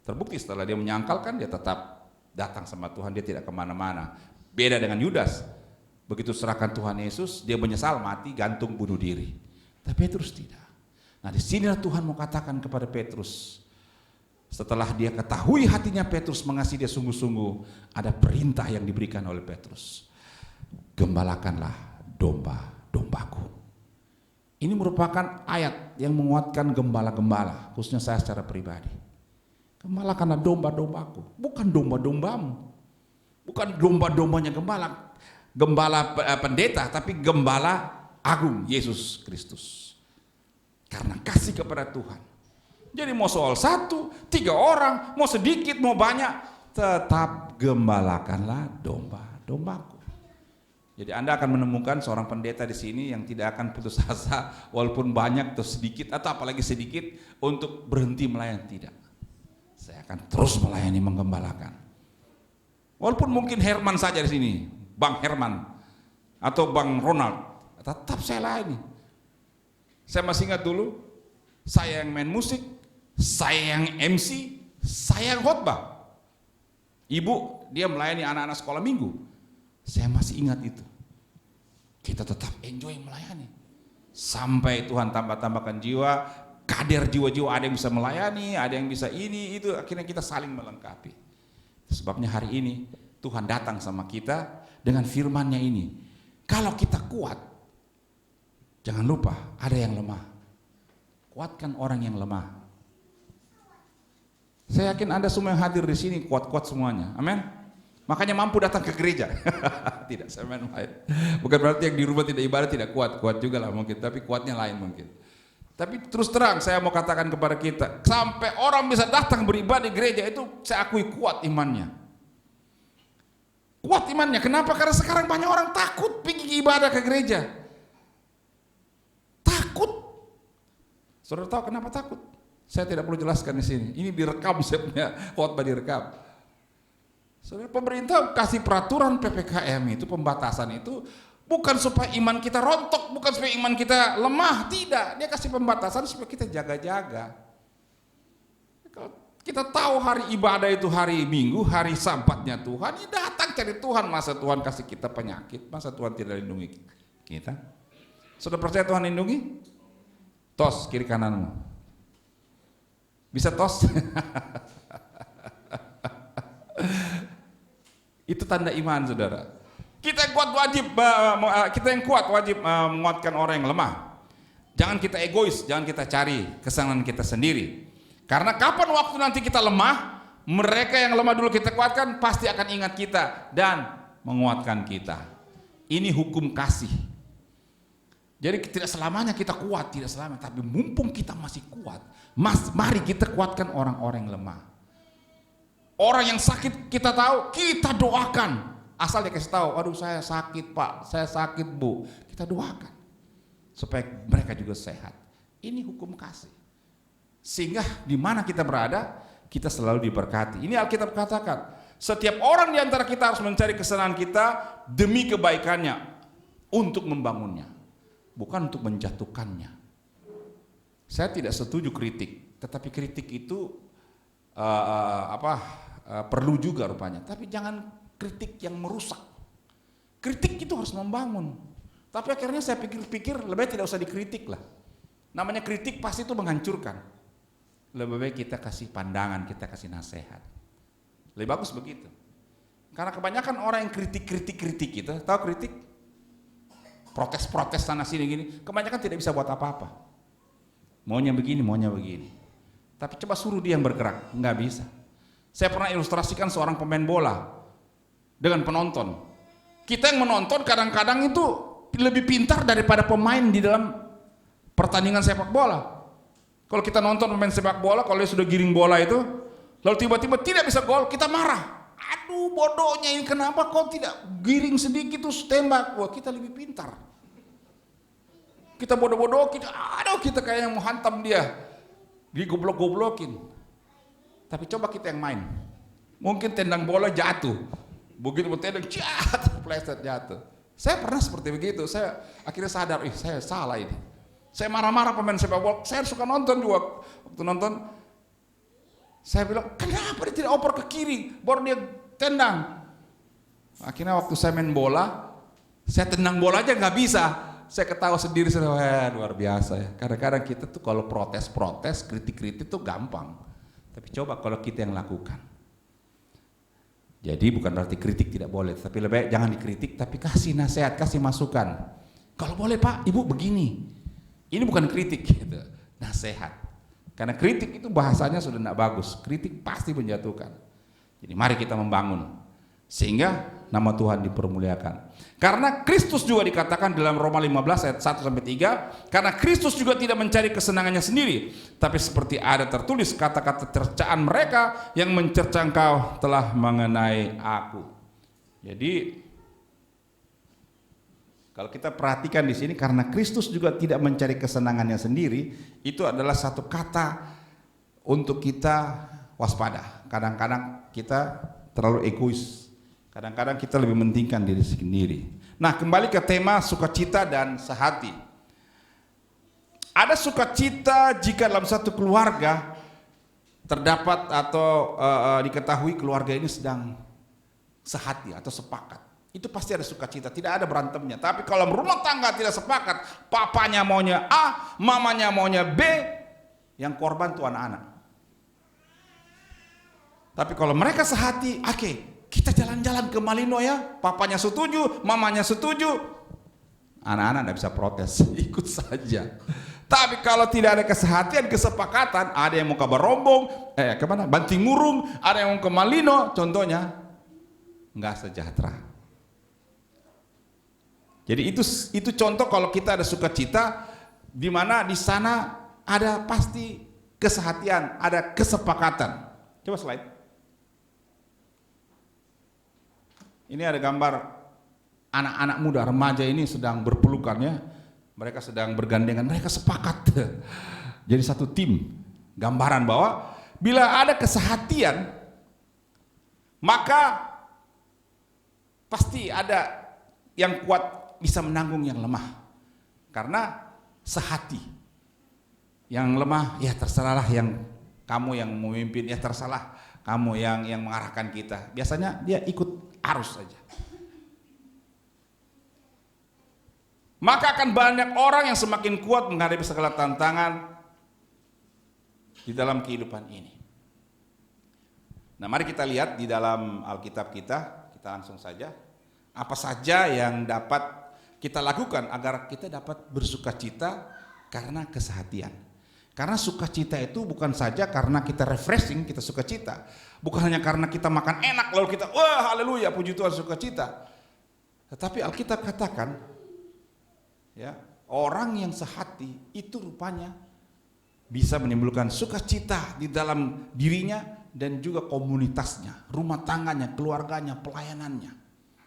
Terbukti setelah dia menyangkalkan, dia tetap datang sama Tuhan, dia tidak kemana-mana. Beda dengan Yudas, begitu serahkan Tuhan Yesus, dia menyesal, mati, gantung, bunuh diri. Tapi Petrus tidak. Nah disinilah Tuhan mau katakan kepada Petrus, setelah dia ketahui hatinya Petrus mengasihi dia sungguh-sungguh, ada perintah yang diberikan oleh Petrus, gembalakanlah domba-dombaku. Ini merupakan ayat yang menguatkan gembala-gembala, khususnya saya secara pribadi. Gembalakanlah domba-dombaku, bukan domba-dombamu, bukan domba-dombanya gembala pendeta, tapi gembala agung Yesus Kristus. Karena kasih kepada Tuhan. Jadi mau soal 1, 3 orang, mau sedikit, mau banyak, tetap gembalakanlah domba-dombaku. Jadi Anda akan menemukan seorang pendeta di sini yang tidak akan putus asa walaupun banyak atau sedikit, atau apalagi sedikit, untuk berhenti melayani, tidak. Saya akan terus melayani, menggembalakan. Walaupun mungkin Herman saja di sini, Bang Herman atau Bang Ronald, tetap saya layani. Saya masih ingat dulu, saya yang main musik, saya yang MC, saya yang khotbah. Ibu dia melayani anak-anak sekolah minggu. Saya masih ingat itu. Kita tetap enjoy melayani. Sampai Tuhan tambah-tambahkan jiwa, kader jiwa-jiwa, ada yang bisa melayani, ada yang bisa ini, itu, akhirnya kita saling melengkapi. Sebabnya hari ini Tuhan datang sama kita dengan firman-Nya ini. Kalau kita kuat, jangan lupa ada yang lemah. Kuatkan orang yang lemah. Saya yakin Anda semua yang hadir di sini kuat-kuat semuanya. Amin. Makanya mampu datang ke gereja. Tidak, saya main-main. Bukan berarti yang di rumah tidak ibadah tidak kuat, kuat juga lah mungkin, tapi kuatnya lain mungkin. Tapi terus terang saya mau katakan kepada kita, sampai orang bisa datang beribadah di gereja itu saya akui kuat imannya. Kuat imannya. Kenapa? Karena sekarang banyak orang takut pergi ibadah ke gereja. Takut. Saudara tahu kenapa takut? Saya tidak perlu jelaskan di sini. Ini direkam, saya punya khotbah direkam. Saudara, pemerintah kasih peraturan PPKM itu, pembatasan itu, bukan supaya iman kita rontok, bukan supaya iman kita lemah, tidak. Dia kasih pembatasan supaya kita jaga-jaga. Kalau kita tahu hari ibadah itu hari Minggu, hari Sabatnya Tuhan, ya datang cari Tuhan. Masa Tuhan kasih kita penyakit? Masa Tuhan tidak lindungi kita? Sudah percaya Tuhan lindungi? Tos kiri kananmu. Bisa tos? Itu tanda iman, saudara. Kita yang kuat wajib menguatkan orang yang lemah. Jangan kita egois, jangan kita cari kesenangan kita sendiri. Karena kapan waktu nanti kita lemah, mereka yang lemah dulu kita kuatkan pasti akan ingat kita dan menguatkan kita. Ini hukum kasih. Jadi tidak selamanya kita kuat, tidak selamanya. Tapi mumpung kita masih kuat, mari kita kuatkan orang-orang yang lemah. Orang yang sakit kita tahu, kita doakan. Asal dia kasih tahu, aduh saya sakit Pak, saya sakit Bu. Kita doakan supaya mereka juga sehat. Ini hukum kasih. Sehingga di mana kita berada, kita selalu diberkati. Ini Alkitab katakan, setiap orang di antara kita harus mencari kesenangan kita demi kebaikannya, untuk membangunnya, bukan untuk menjatuhkannya. Saya tidak setuju kritik, tetapi kritik itu perlu juga rupanya. Tapi jangan kritik yang merusak. Kritik itu harus membangun. Tapi akhirnya saya pikir-pikir lebih baik tidak usah dikritik lah. Namanya kritik pasti itu menghancurkan. Lebih baik kita kasih pandangan, kita kasih nasihat. Lebih bagus begitu. Karena kebanyakan orang yang kritik itu, tahu kritik? Protes-protes sana sini gini, kebanyakan tidak bisa buat apa-apa. Maunya begini. Tapi coba suruh dia yang bergerak, nggak bisa. Saya pernah ilustrasikan seorang pemain bola dengan penonton. Kita yang menonton kadang-kadang itu lebih pintar daripada pemain di dalam pertandingan sepak bola. Kalau kita nonton pemain sepak bola, kalau dia sudah giring bola itu, lalu tiba-tiba tidak bisa gol, kita marah. Aduh bodohnya ini, kenapa kau tidak giring sedikit terus tembak? Wah, kita lebih pintar. Kita bodoh-bodoh, kita kayak yang mau hantam dia, digoblok-goblokin. Tapi coba kita yang main, mungkin tendang bola jatuh, begitu tendang pleset jatuh. Saya pernah seperti begitu. Saya akhirnya sadar, saya salah ini. Saya marah-marah pemain sepak bola. Saya suka nonton juga. Waktu nonton, saya bilang, kenapa dia tidak oper ke kiri, baru dia tendang. Akhirnya waktu saya main bola, saya tendang bola aja nggak bisa. Saya ketawa sendiri, luar biasa ya. Kadang-kadang kita tuh kalau protes, kritik tuh gampang. Tapi coba kalau kita yang lakukan. Jadi bukan berarti kritik tidak boleh, tapi lebih baik jangan dikritik, tapi kasih nasihat, kasih masukan. Kalau boleh Pak, Ibu begini. Ini bukan kritik, gitu. Nasihat. Karena kritik itu bahasanya sudah tidak bagus. Kritik pasti menjatuhkan. Jadi mari kita membangun, sehingga nama Tuhan dipermuliakan. Karena Kristus juga dikatakan dalam Roma 15 ayat 1-3, karena Kristus juga tidak mencari kesenangannya sendiri, tapi seperti ada tertulis, kata-kata cercaan mereka yang mencerca engkau telah mengenai aku. Jadi kalau kita perhatikan di sini, karena Kristus juga tidak mencari kesenangannya sendiri, itu adalah satu kata untuk kita waspada. Kadang-kadang kita terlalu egois. Kadang-kadang kita lebih mementingkan diri sendiri. Nah, kembali ke tema sukacita dan sehati. Ada sukacita jika dalam satu keluarga terdapat atau diketahui keluarga ini sedang sehati atau sepakat. Itu pasti ada sukacita, tidak ada berantemnya. Tapi kalau rumah tangga tidak sepakat, papanya maunya A, mamanya maunya B, yang korban tuh anak-anak. Tapi kalau mereka sehati, oke, kita jalan-jalan ke Malino ya, papanya setuju, mamanya setuju, anak-anak tidak bisa protes, ikut saja. Tapi kalau tidak ada kesehatian, kesepakatan, ada yang mau ke Barombong, kemana? Banting Murung, ada yang mau ke Malino, contohnya, nggak sejahtera. Jadi itu contoh kalau kita ada sukacita, di mana di sana ada pasti kesehatian, ada kesepakatan. Coba slide. Ini ada gambar anak-anak muda, remaja ini sedang berpelukan ya. Mereka sedang bergandengan, mereka sepakat. Jadi satu tim. Gambaran bahwa bila ada kesehatian, maka pasti ada yang kuat bisa menanggung yang lemah. Karena sehati. Yang lemah, ya terserahlah yang kamu yang memimpin, ya terserah kamu yang mengarahkan kita. Biasanya dia ikut arus saja. Maka akan banyak orang yang semakin kuat menghadapi segala tantangan di dalam kehidupan ini. Nah, mari kita lihat di dalam Alkitab kita langsung saja. Apa saja yang dapat kita lakukan agar kita dapat bersukacita karena kesehatian. Karena sukacita itu bukan saja karena kita refreshing, kita sukacita. Bukan hanya karena kita makan enak lalu kita, wah haleluya puji Tuhan sukacita. Tetapi Alkitab katakan, ya, Orang yang sehati itu rupanya bisa menimbulkan sukacita di dalam dirinya dan juga komunitasnya, rumah tangganya, keluarganya, pelayanannya,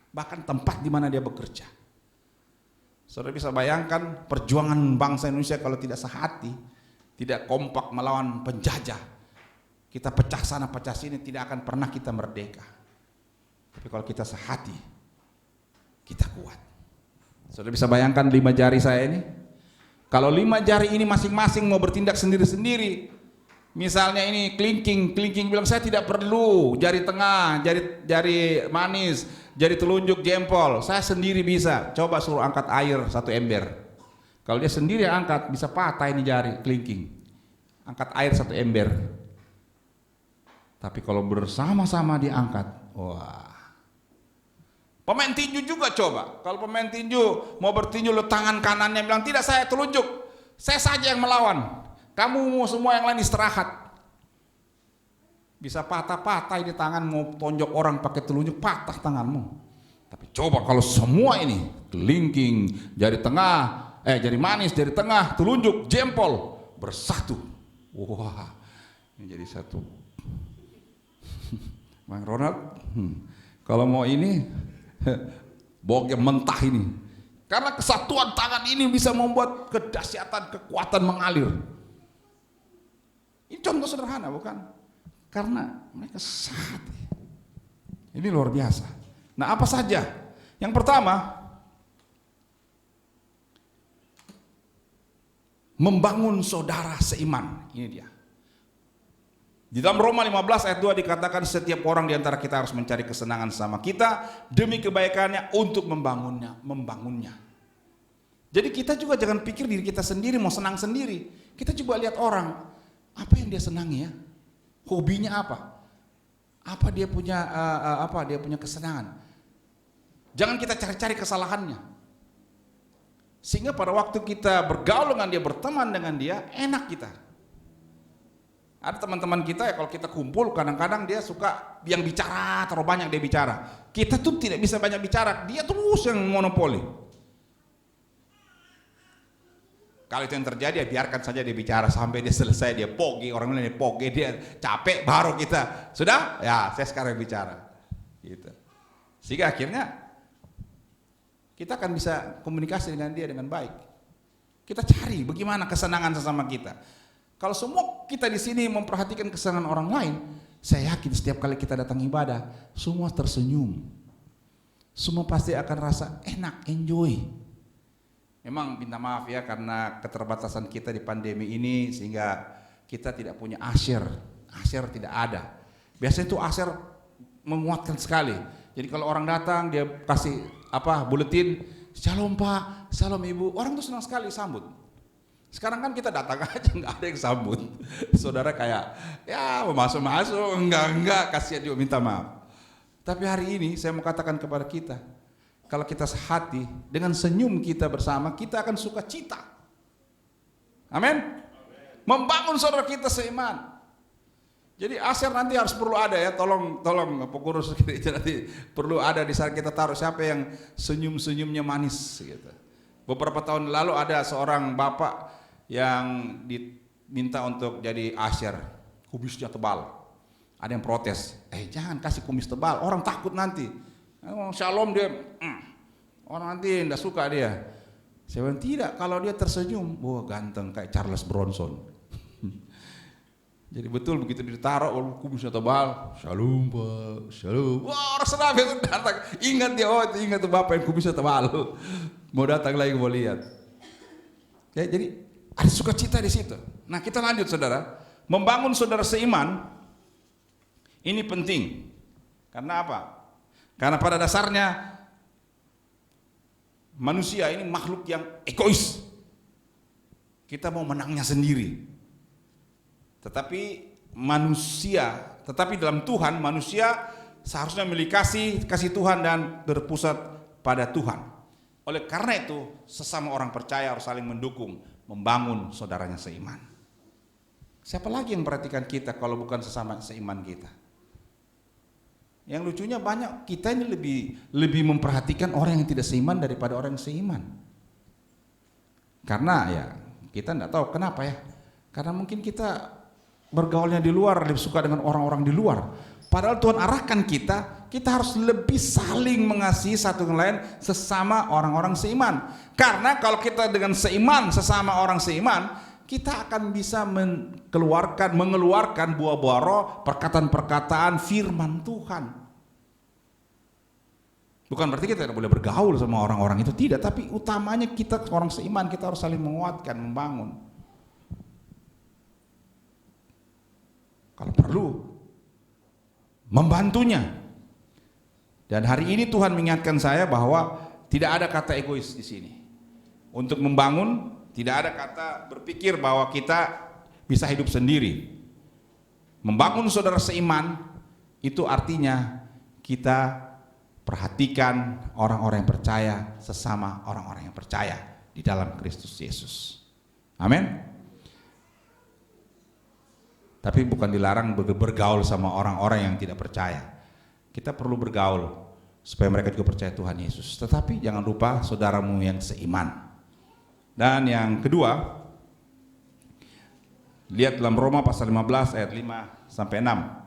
bahkan tempat di mana dia bekerja. Saudara bisa bayangkan perjuangan bangsa Indonesia kalau tidak sehati, tidak kompak melawan penjajah, kita pecah sana pecah sini, tidak akan pernah kita merdeka. Tapi kalau kita sehati, kita kuat. Saudara bisa bayangkan 5 jari saya ini, kalau 5 jari ini masing-masing mau bertindak sendiri-sendiri, misalnya ini kelingking bilang saya tidak perlu jari tengah, jari manis, jari telunjuk, jempol, saya sendiri bisa. Coba suruh angkat air 1 ember. Kalau dia sendiri angkat, bisa patah ini jari kelingking. Angkat air 1 ember. Tapi kalau bersama-sama diangkat, wah. Pemain tinju juga coba. Kalau pemain tinju mau bertinju, lo tangan kanannya bilang tidak, saya telunjuk, saya saja yang melawan. Kamu semua yang lain istirahat. Bisa patah-patah ini tangan, mau tonjok orang pakai telunjuk, patah tanganmu. Tapi coba kalau semua ini kelingking, jari tengah, jari manis, jari tengah, telunjuk, jempol bersatu. Wah, ini jadi satu. Bang Ronald, kalau mau ini bogem mentah ini. Karena kesatuan tangan ini bisa membuat kedahsyatan kekuatan mengalir. Ini contoh sederhana bukan? Karena mereka sehati. Ini luar biasa. Nah, apa saja? Yang pertama, membangun saudara seiman. Ini dia. Di dalam Roma 15 ayat 2 dikatakan setiap orang di antara kita harus mencari kesenangan sama kita demi kebaikannya untuk membangunnya. Jadi kita juga jangan pikir diri kita sendiri mau senang sendiri. Kita coba lihat orang, apa yang dia senangi ya? Hobinya apa? Apa dia punya kesenangan? Jangan kita cari-cari kesalahannya. Sehingga pada waktu kita bergaul dengan dia, berteman dengan dia, enak kita. Ada teman-teman kita ya, kalau kita kumpul kadang-kadang dia suka yang bicara, terlalu banyak dia bicara. Kita tuh tidak bisa banyak bicara, dia terus yang monopoli. Kalau itu yang terjadi ya biarkan saja dia bicara sampai dia selesai, dia poge, orang lain dia poge, dia capek, baru kita sudah ya saya sekarang bicara gitu. Sehingga akhirnya kita akan bisa komunikasi dengan dia dengan baik. Kita cari bagaimana kesenangan sesama kita. Kalau semua kita di sini memperhatikan kesenangan orang lain, saya yakin setiap kali kita datang ibadah, semua tersenyum. Semua pasti akan rasa enak, enjoy. Memang minta maaf ya karena keterbatasan kita di pandemi ini sehingga kita tidak punya asyir tidak ada. Biasanya itu asyir menguatkan sekali. Jadi kalau orang datang dia kasih buletin, "Shalom Pak, shalom Ibu." Orang tuh senang sekali sambut. Sekarang kan kita datang aja nggak ada yang sambut. Saudara kayak ya mau masuk enggak kasihan juga minta maaf. Tapi hari ini saya mau katakan kepada kita, kalau kita sehati dengan senyum kita bersama, kita akan sukacita. Amin. Membangun saudara kita seiman. Jadi asyir nanti harus perlu ada ya, tolong pengurus gereja nanti perlu ada di saat kita taruh siapa yang senyum-senyumnya manis gitu. Beberapa tahun lalu ada seorang bapak yang diminta untuk jadi asyir, kumisnya tebal. Ada yang protes, jangan kasih kumis tebal, orang takut nanti. Shalom dia, orang nanti tidak suka dia. Saya bilang tidak, kalau dia tersenyum, wah ganteng kayak Charles Bronson. Jadi betul begitu ditaruh kumisnya tebal, shalom Pak, shalom. Wah orang senang itu datang, ingat dia, ingat tuh bapak yang kumisnya tebal. Mau datang lagi mau lihat. Ya, jadi ada sukacita di situ. Nah kita lanjut saudara, membangun saudara seiman ini penting. Karena apa? Karena pada dasarnya manusia ini makhluk yang egois. Kita mau menangnya sendiri. Tetapi dalam Tuhan manusia seharusnya memiliki kasih Tuhan dan berpusat pada Tuhan. Oleh karena itu sesama orang percaya harus saling mendukung, membangun saudaranya seiman. Siapa lagi yang memperhatikan kita kalau bukan sesama seiman kita? Yang lucunya banyak kita ini lebih memperhatikan orang yang tidak seiman daripada orang yang seiman. Karena ya kita tidak tahu kenapa ya. Karena mungkin kita bergaulnya di luar, lebih suka dengan orang-orang di luar. Padahal Tuhan arahkan kita harus lebih saling mengasihi satu yang lain sesama orang-orang seiman. Karena kalau kita dengan seiman sesama orang seiman, kita akan bisa mengeluarkan buah-buah roh, perkataan-perkataan firman Tuhan. Bukan berarti kita tidak boleh bergaul sama orang-orang itu, tidak. Tapi utamanya kita orang seiman, kita harus saling menguatkan, membangun. Kalau perlu membantunya. Dan hari ini Tuhan mengingatkan saya bahwa tidak ada kata egois di sini. Untuk membangun, tidak ada kata berpikir bahwa kita bisa hidup sendiri. Membangun saudara seiman itu artinya kita perhatikan orang-orang yang percaya sesama orang-orang yang percaya di dalam Kristus Yesus. Amin. Tapi bukan dilarang bergaul sama orang-orang yang tidak percaya. Kita perlu bergaul supaya mereka juga percaya Tuhan Yesus. Tetapi jangan lupa saudaramu yang seiman. Dan yang kedua, lihat dalam Roma pasal 15 ayat 5 sampai 6.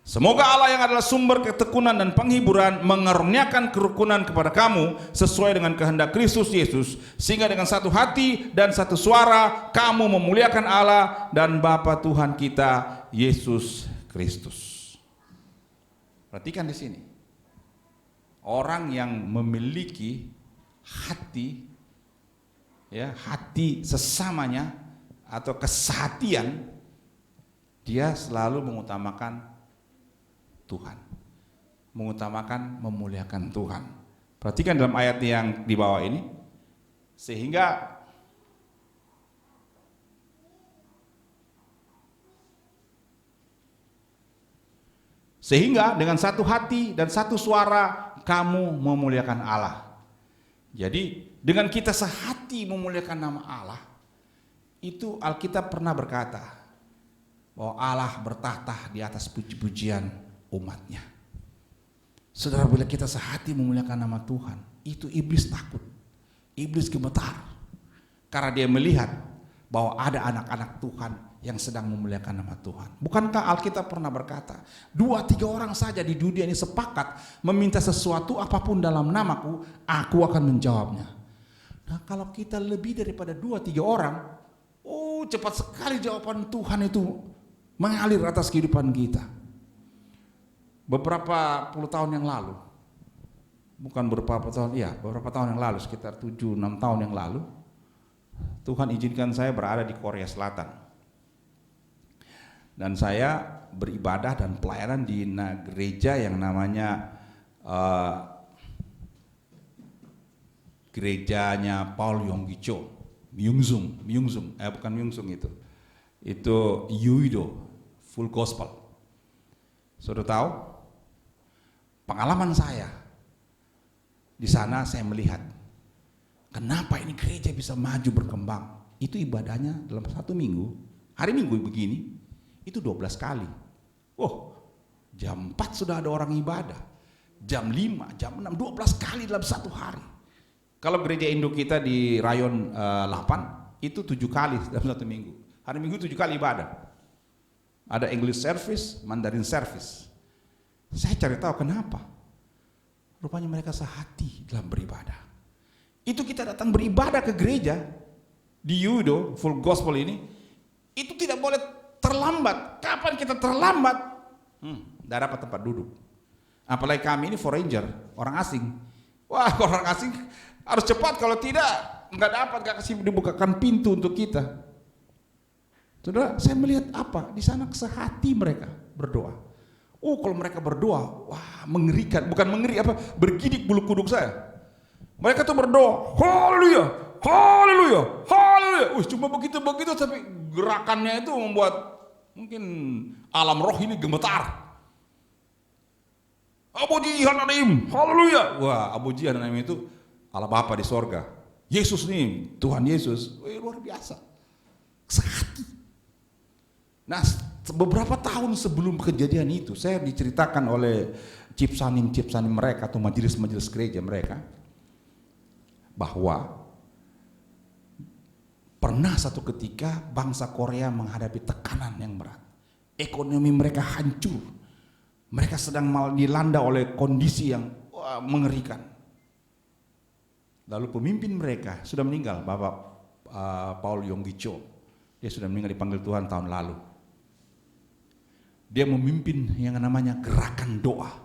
Semoga Allah yang adalah sumber ketekunan dan penghiburan mengaruniakan kerukunan kepada kamu sesuai dengan kehendak Kristus Yesus, sehingga dengan satu hati dan satu suara kamu memuliakan Allah dan Bapa Tuhan kita Yesus Kristus. Perhatikan di sini. Orang yang memiliki hati, ya, hati sesamanya atau kesehatian, dia selalu mengutamakan Tuhan, mengutamakan memuliakan Tuhan. Perhatikan dalam ayat yang di bawah ini, sehingga dengan satu hati dan satu suara kamu memuliakan Allah. Jadi dengan kita sehati memuliakan nama Allah, itu Alkitab pernah berkata bahwa Allah bertahta di atas puji-pujian umatnya. Saudara, bila kita sehati memuliakan nama Tuhan, itu iblis takut, iblis gemetar, karena dia melihat bahwa ada anak-anak Tuhan yang sedang memuliakan nama Tuhan. Bukankah Alkitab pernah berkata, 2-3 orang saja di dunia ini sepakat meminta sesuatu apapun dalam namaku, aku akan menjawabnya. Nah, kalau kita lebih daripada 2-3 orang, cepat sekali jawaban Tuhan itu mengalir atas kehidupan kita. Beberapa puluh tahun yang lalu, beberapa tahun yang lalu, sekitar 7-6 tahun yang lalu, Tuhan izinkan saya berada di Korea Selatan. Dan saya beribadah dan pelayanan di gereja yang namanya gerejanya Paul Yonggi-cho, Myungsung, bukan Myungsung itu Yuido Full Gospel. Saudara tahu, pengalaman saya di sana, saya melihat kenapa ini gereja bisa maju berkembang. Itu ibadahnya dalam satu minggu, hari Minggu begini, itu 12 kali. Jam 4 sudah ada orang ibadah, jam 5, jam 6, 12 kali dalam satu hari. Kalau gereja Indo kita di rayon 8, itu 7 kali dalam satu minggu. Hari Minggu 7 kali ibadah. Ada English service, Mandarin service. Saya cari tahu kenapa. Rupanya mereka sehati dalam beribadah. Itu kita datang beribadah ke gereja di Yudo Full Gospel ini, itu tidak boleh terlambat. Kapan kita terlambat? Tidak dapat tempat duduk. Apalagi kami ini foreigner, orang asing. Orang asing harus cepat, kalau tidak nggak dapat, nggak kasih dibukakan pintu untuk kita. Saudara, saya melihat apa di sana, sehati mereka berdoa. Kalau mereka berdoa, mengerikan, bukan mengeri, bergidik bulu kuduk saya. Mereka tuh berdoa, haleluya, haleluya, haleluya. Cuma begitu, tapi gerakannya itu membuat mungkin alam roh ini gemetar. Abu Jihan, haleluya. Abu Jihan itu Allah Bapa di sorga. Yesus nih, Tuhan Yesus, luar biasa. Sehati. Nah, beberapa tahun sebelum kejadian itu, saya diceritakan oleh cipsanim mereka atau majelis-majelis gereja mereka, bahwa pernah satu ketika bangsa Korea menghadapi tekanan yang berat. Ekonomi mereka hancur. Mereka sedang dilanda oleh kondisi yang mengerikan. Lalu pemimpin mereka sudah meninggal, Bapak Paul Yonggi-cho. Dia sudah meninggal, dipanggil Tuhan tahun lalu. Dia memimpin yang namanya gerakan doa.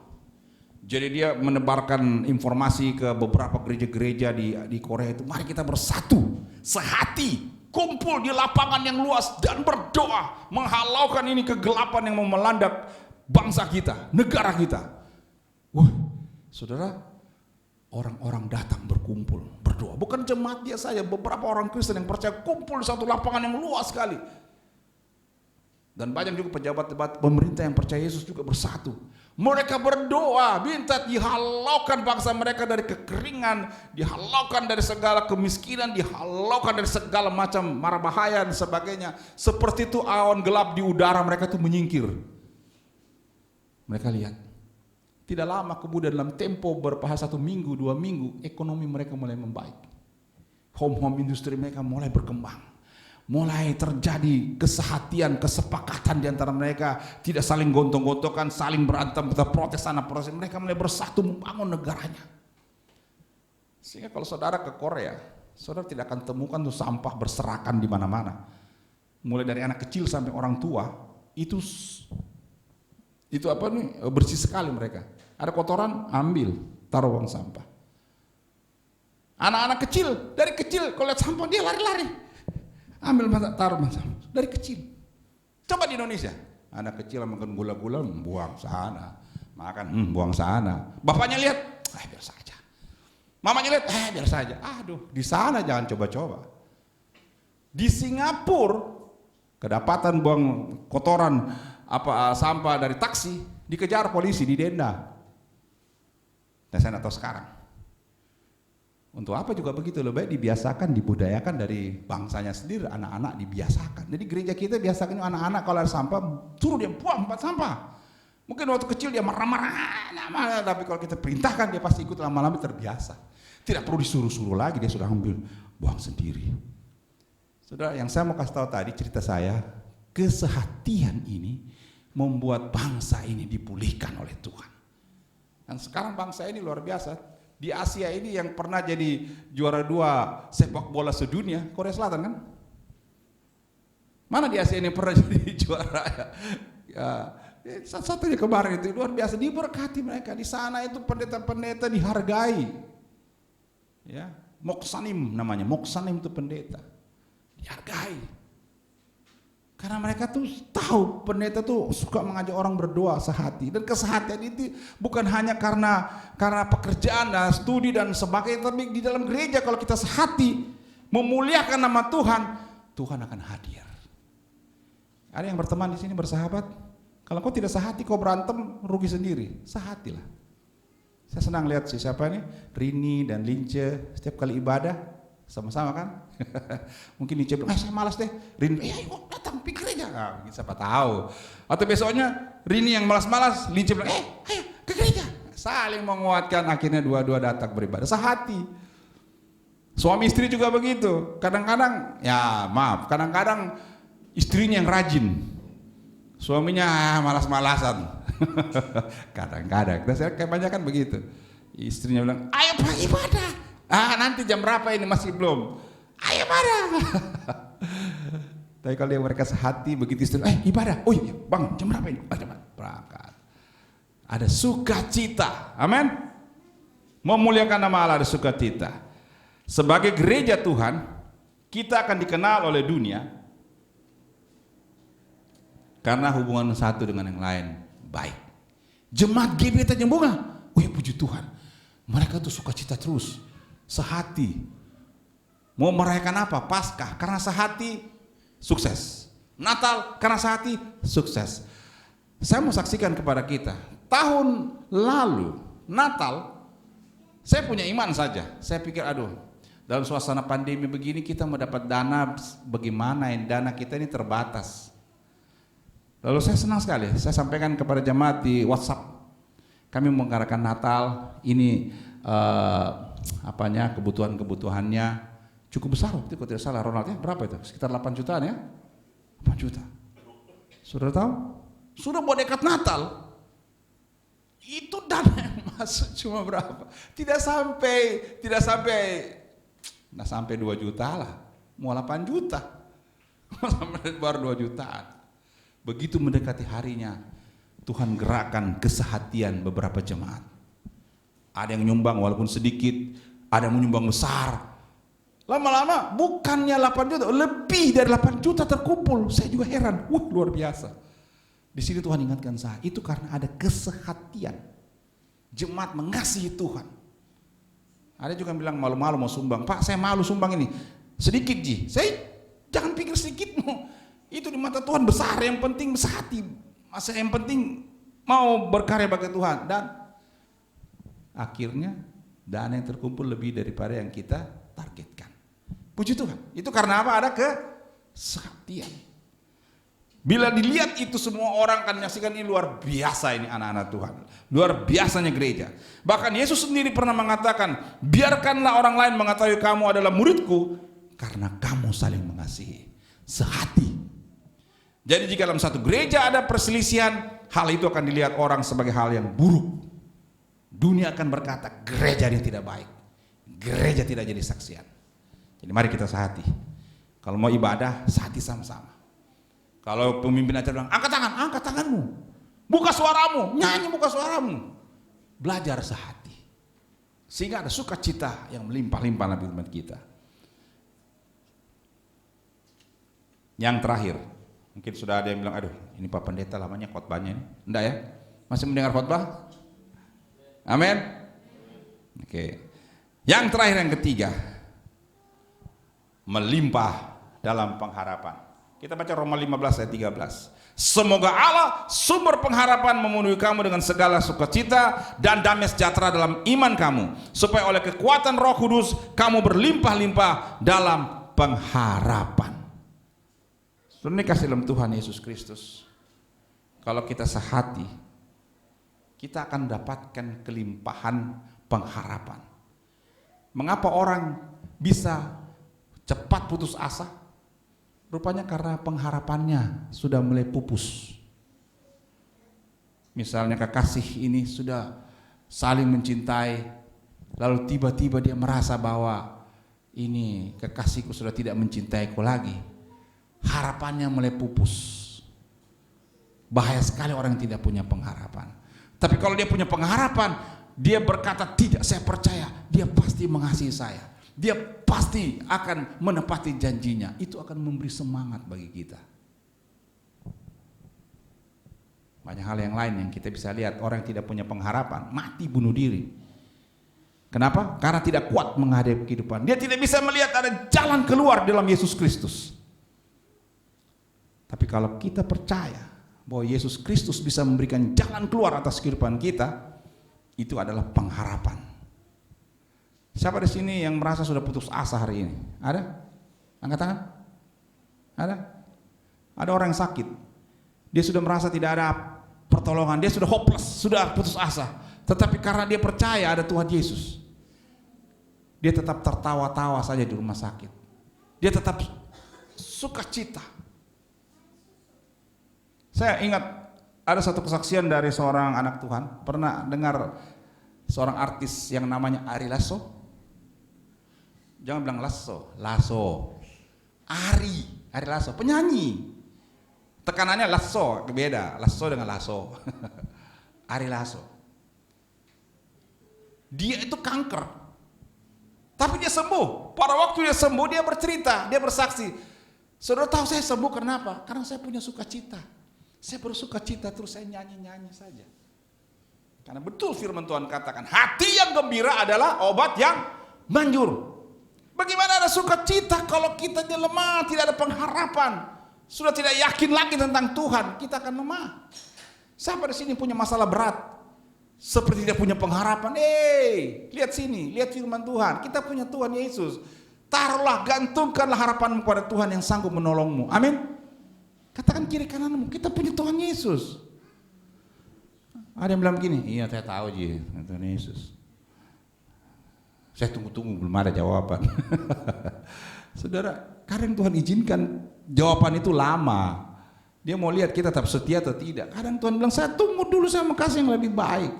Jadi dia menebarkan informasi ke beberapa gereja-gereja di Korea itu, mari kita bersatu, sehati, kumpul di lapangan yang luas dan berdoa, menghalaukan ini kegelapan yang mau melanda bangsa kita, negara kita. Wah, saudara, orang-orang datang berkumpul, berdoa. Bukan jemaat dia saja, beberapa orang Kristen yang percaya kumpul di satu lapangan yang luas sekali. Dan banyak juga pejabat-pejabat pemerintah yang percaya Yesus juga bersatu. Mereka berdoa, minta dihalaukan bangsa mereka dari kekeringan, dihalaukan dari segala kemiskinan, dihalaukan dari segala macam mara bahaya dan sebagainya. Seperti itu awan gelap di udara mereka itu menyingkir. Mereka lihat, tidak lama kemudian dalam tempo berpaha 1 minggu, 2 minggu, ekonomi mereka mulai membaik. Home industri mereka mulai berkembang. Mulai terjadi kesehatian, kesepakatan di antara mereka, tidak saling gontong-gontokan, saling berantem, kita protes sana protes. Mereka mulai bersatu membangun negaranya. Sehingga kalau saudara ke Korea, saudara tidak akan temukan tuh sampah berserakan di mana-mana. Mulai dari anak kecil sampai orang tua, itu apa nih, bersih sekali mereka. Ada kotoran, ambil, taruh uang sampah. Anak-anak kecil, dari kecil kalau lihat sampah dia lari-lari. Ambil taruh sampah dari kecil. Coba di Indonesia, anak kecil makan gula-gula, buang sana. Makan, buang sana. Bapaknya lihat, biar saja. Mamanya lihat, biar saja. Aduh, di sana jangan coba-coba. Di Singapura, kedapatan buang kotoran sampah dari taksi, dikejar polisi, didenda. Dan saya nggak tahu sekarang. Untuk apa juga begitu, lebih baik dibiasakan, dibudayakan dari bangsanya sendiri, anak-anak dibiasakan. Jadi gereja kita biasakan anak-anak kalau ada sampah, suruh dia buang tempat sampah. Mungkin waktu kecil dia marah-marah, tapi kalau kita perintahkan dia pasti ikut, lama-lama terbiasa. Tidak perlu disuruh-suruh lagi, dia sudah ambil, buang sendiri. Saudara, yang saya mau kasih tahu tadi, cerita saya, kesehatian ini membuat bangsa ini dipulihkan oleh Tuhan. Dan sekarang bangsa ini luar biasa. Di Asia ini yang pernah jadi juara 2 sepak bola sedunia, Korea Selatan kan? Mana di Asia ini pernah jadi juara? Satu-satunya kemarin itu luar biasa, diberkati mereka. Di sana itu pendeta-pendeta dihargai. Ya, Moksanim namanya, Moksanim itu pendeta. Dihargai. Karena mereka tuh tahu pendeta tuh suka mengajak orang berdoa sehati, dan kesehatian itu bukan hanya karena pekerjaan dan studi dan sebagainya, tapi di dalam gereja kalau kita sehati memuliakan nama Tuhan, Tuhan akan hadir. Ada yang berteman di sini bersahabat? Kalau kau tidak sehati, kau berantem, rugi sendiri. Sehatilah. Saya senang lihat siapa nih, Rini dan Lince setiap kali ibadah sama-sama kan. Mungkin Lince bilang, saya malas deh. Rini, ayo datang pergi gereja. Siapa tahu. Atau besoknya Rini yang malas-malas, Lince bilang, ayo ke gereja. Saling menguatkan, akhirnya dua-dua datang beribadah sehati. Suami istri juga begitu. Kadang-kadang, kadang-kadang istrinya yang rajin, suaminya malas-malasan. Kadang-kadang, saya kebanyakan begitu. Istrinya bilang, ayo pergi ibadah. Nanti jam berapa ini masih belum. Ayo ibadah. Tapi kalau mereka sehati begitu istri, ibadah. Oh iya bang, jam berapa ini? Berangkat. Ada sukacita. Amin. Memuliakan nama Allah, ada sukacita. Sebagai gereja Tuhan, kita akan dikenal oleh dunia karena hubungan satu dengan yang lain baik. Jemaat GBT Jembunga, oh ya puji Tuhan, mereka tuh sukacita terus, sehati. Mau merayakan apa? Paskah, karena sehati sukses. Natal, karena sehati sukses. Saya mau saksikan kepada kita, tahun lalu Natal, saya punya iman saja. Saya pikir, dalam suasana pandemi begini kita mau dapat dana bagaimana? Dana kita ini terbatas. Lalu saya senang sekali, saya sampaikan kepada jemaat di WhatsApp, kami mengadakan Natal, ini kebutuhan-kebutuhannya, Cukup besar waktu itu kalau tidak salah Ronald ya. Berapa itu? Sekitar 8 jutaan ya? 8 juta. Sudah tahu? Sudah buat dekat Natal. Itu dana yang masuk cuma berapa? Tidak sampai 2 juta lah. Mau 8 juta. Baru 2 jutaan. Begitu mendekati harinya, Tuhan gerakkan kesehatian beberapa jemaat. Ada yang nyumbang walaupun sedikit, ada yang menyumbang besar. Lama-lama bukannya 8 juta, lebih dari 8 juta terkumpul. Saya juga heran, luar biasa. Di sini Tuhan ingatkan saya, itu karena ada kesehatian. Jemaat mengasihi Tuhan. Ada juga yang bilang malu-malu mau sumbang. Pak, saya malu sumbang ini. Sedikit Ji. Saya jangan pikir sedikitmu. Itu di mata Tuhan besar, yang penting besar hati. Masa yang penting mau berkarya bagi Tuhan. Dan akhirnya dana yang terkumpul lebih daripada yang kita targetkan. Puji Tuhan. Itu karena apa? Ada kesehatian. Bila dilihat itu semua orang akan menyaksikan ini luar biasa ini anak-anak Tuhan. Luar biasanya gereja. Bahkan Yesus sendiri pernah mengatakan, biarkanlah orang lain mengetahui kamu adalah muridku karena kamu saling mengasihi. Sehati. Jadi jika dalam satu gereja ada perselisihan, hal itu akan dilihat orang sebagai hal yang buruk. Dunia akan berkata, gereja ini tidak baik. Gereja tidak jadi saksian. Jadi mari kita sehati. Kalau mau ibadah, sehati sama-sama. Kalau pemimpin acara bilang, angkat tanganmu. Buka suaramu, nyanyi buka suaramu. Belajar sehati. Sehingga ada sukacita yang melimpah-limpah dalam hidup kita. Yang terakhir, mungkin sudah ada yang bilang, aduh ini Pak Pendeta lamanya khotbahnya ini. Enggak ya? Masih mendengar khotbah? Amin. Oke. Yang terakhir, yang ketiga, melimpah dalam pengharapan. Kita baca Roma 15 ayat 13. Semoga Allah sumber pengharapan memenuhi kamu dengan segala sukacita dan damai sejahtera dalam iman kamu, supaya oleh kekuatan Roh Kudus kamu berlimpah-limpah dalam pengharapan. Saudara kasih dalam Tuhan Yesus Kristus, kalau kita sehati, kita akan mendapatkan kelimpahan pengharapan. Mengapa orang bisa cepat putus asa? Rupanya karena pengharapannya sudah mulai pupus. Misalnya kekasih ini sudah saling mencintai, lalu tiba-tiba dia merasa bahwa ini kekasihku sudah tidak mencintaiku lagi. Harapannya mulai pupus. Bahaya sekali orang yang tidak punya pengharapan. Tapi kalau dia punya pengharapan, dia berkata, tidak, saya percaya dia pasti mengasihi saya. Dia pasti akan menepati janjinya. Itu akan memberi semangat bagi kita. Banyak hal yang lain yang kita bisa lihat. Orang yang tidak punya pengharapan mati bunuh diri. Kenapa? Karena tidak kuat menghadapi kehidupan. Dia tidak bisa melihat ada jalan keluar dalam Yesus Kristus. Tapi kalau kita percaya bahwa Yesus Kristus bisa memberikan jalan keluar atas kehidupan kita, itu adalah pengharapan. Siapa di sini yang merasa sudah putus asa hari ini? Ada? Angkat tangan. Ada? Ada orang yang sakit. Dia sudah merasa tidak ada pertolongan. Dia sudah hopeless, sudah putus asa. Tetapi karena dia percaya ada Tuhan Yesus, dia tetap tertawa-tawa saja di rumah sakit. Dia tetap sukacita. Saya ingat ada satu kesaksian dari seorang anak Tuhan. Pernah dengar seorang artis yang namanya Ari Lasso? Jangan bilang Lasso. Ari Lasso, penyanyi. Tekanannya Lasso, beda. Lasso dengan Lasso. Ari Lasso. Dia itu kanker. Tapi dia sembuh. Pada waktu dia sembuh, dia bercerita, dia bersaksi. Saudara tahu saya sembuh kenapa? Karena saya punya sukacita. Saya bersukacita terus saya nyanyi-nyanyi saja. Karena betul firman Tuhan katakan, hati yang gembira adalah obat yang manjur. Bagaimana ada sukacita kalau kita lemah, tidak ada pengharapan, sudah tidak yakin lagi tentang Tuhan, kita akan lemah. Siapa di sini punya masalah berat, seperti tidak punya pengharapan? Lihat sini, lihat firman Tuhan. Kita punya Tuhan Yesus. Taruhlah, gantungkanlah harapanmu kepada Tuhan yang sanggup menolongmu. Amin. Katakan kiri kananmu, kita punya Tuhan Yesus. Ada yang bilang begini, iya saya tahu Tuhan Yesus. Saya tunggu-tunggu belum ada jawaban. Saudara, kadang Tuhan izinkan jawaban itu lama. Dia mau lihat kita tetap setia atau tidak. Kadang Tuhan bilang, saya tunggu dulu, saya mau kasih yang lebih baik.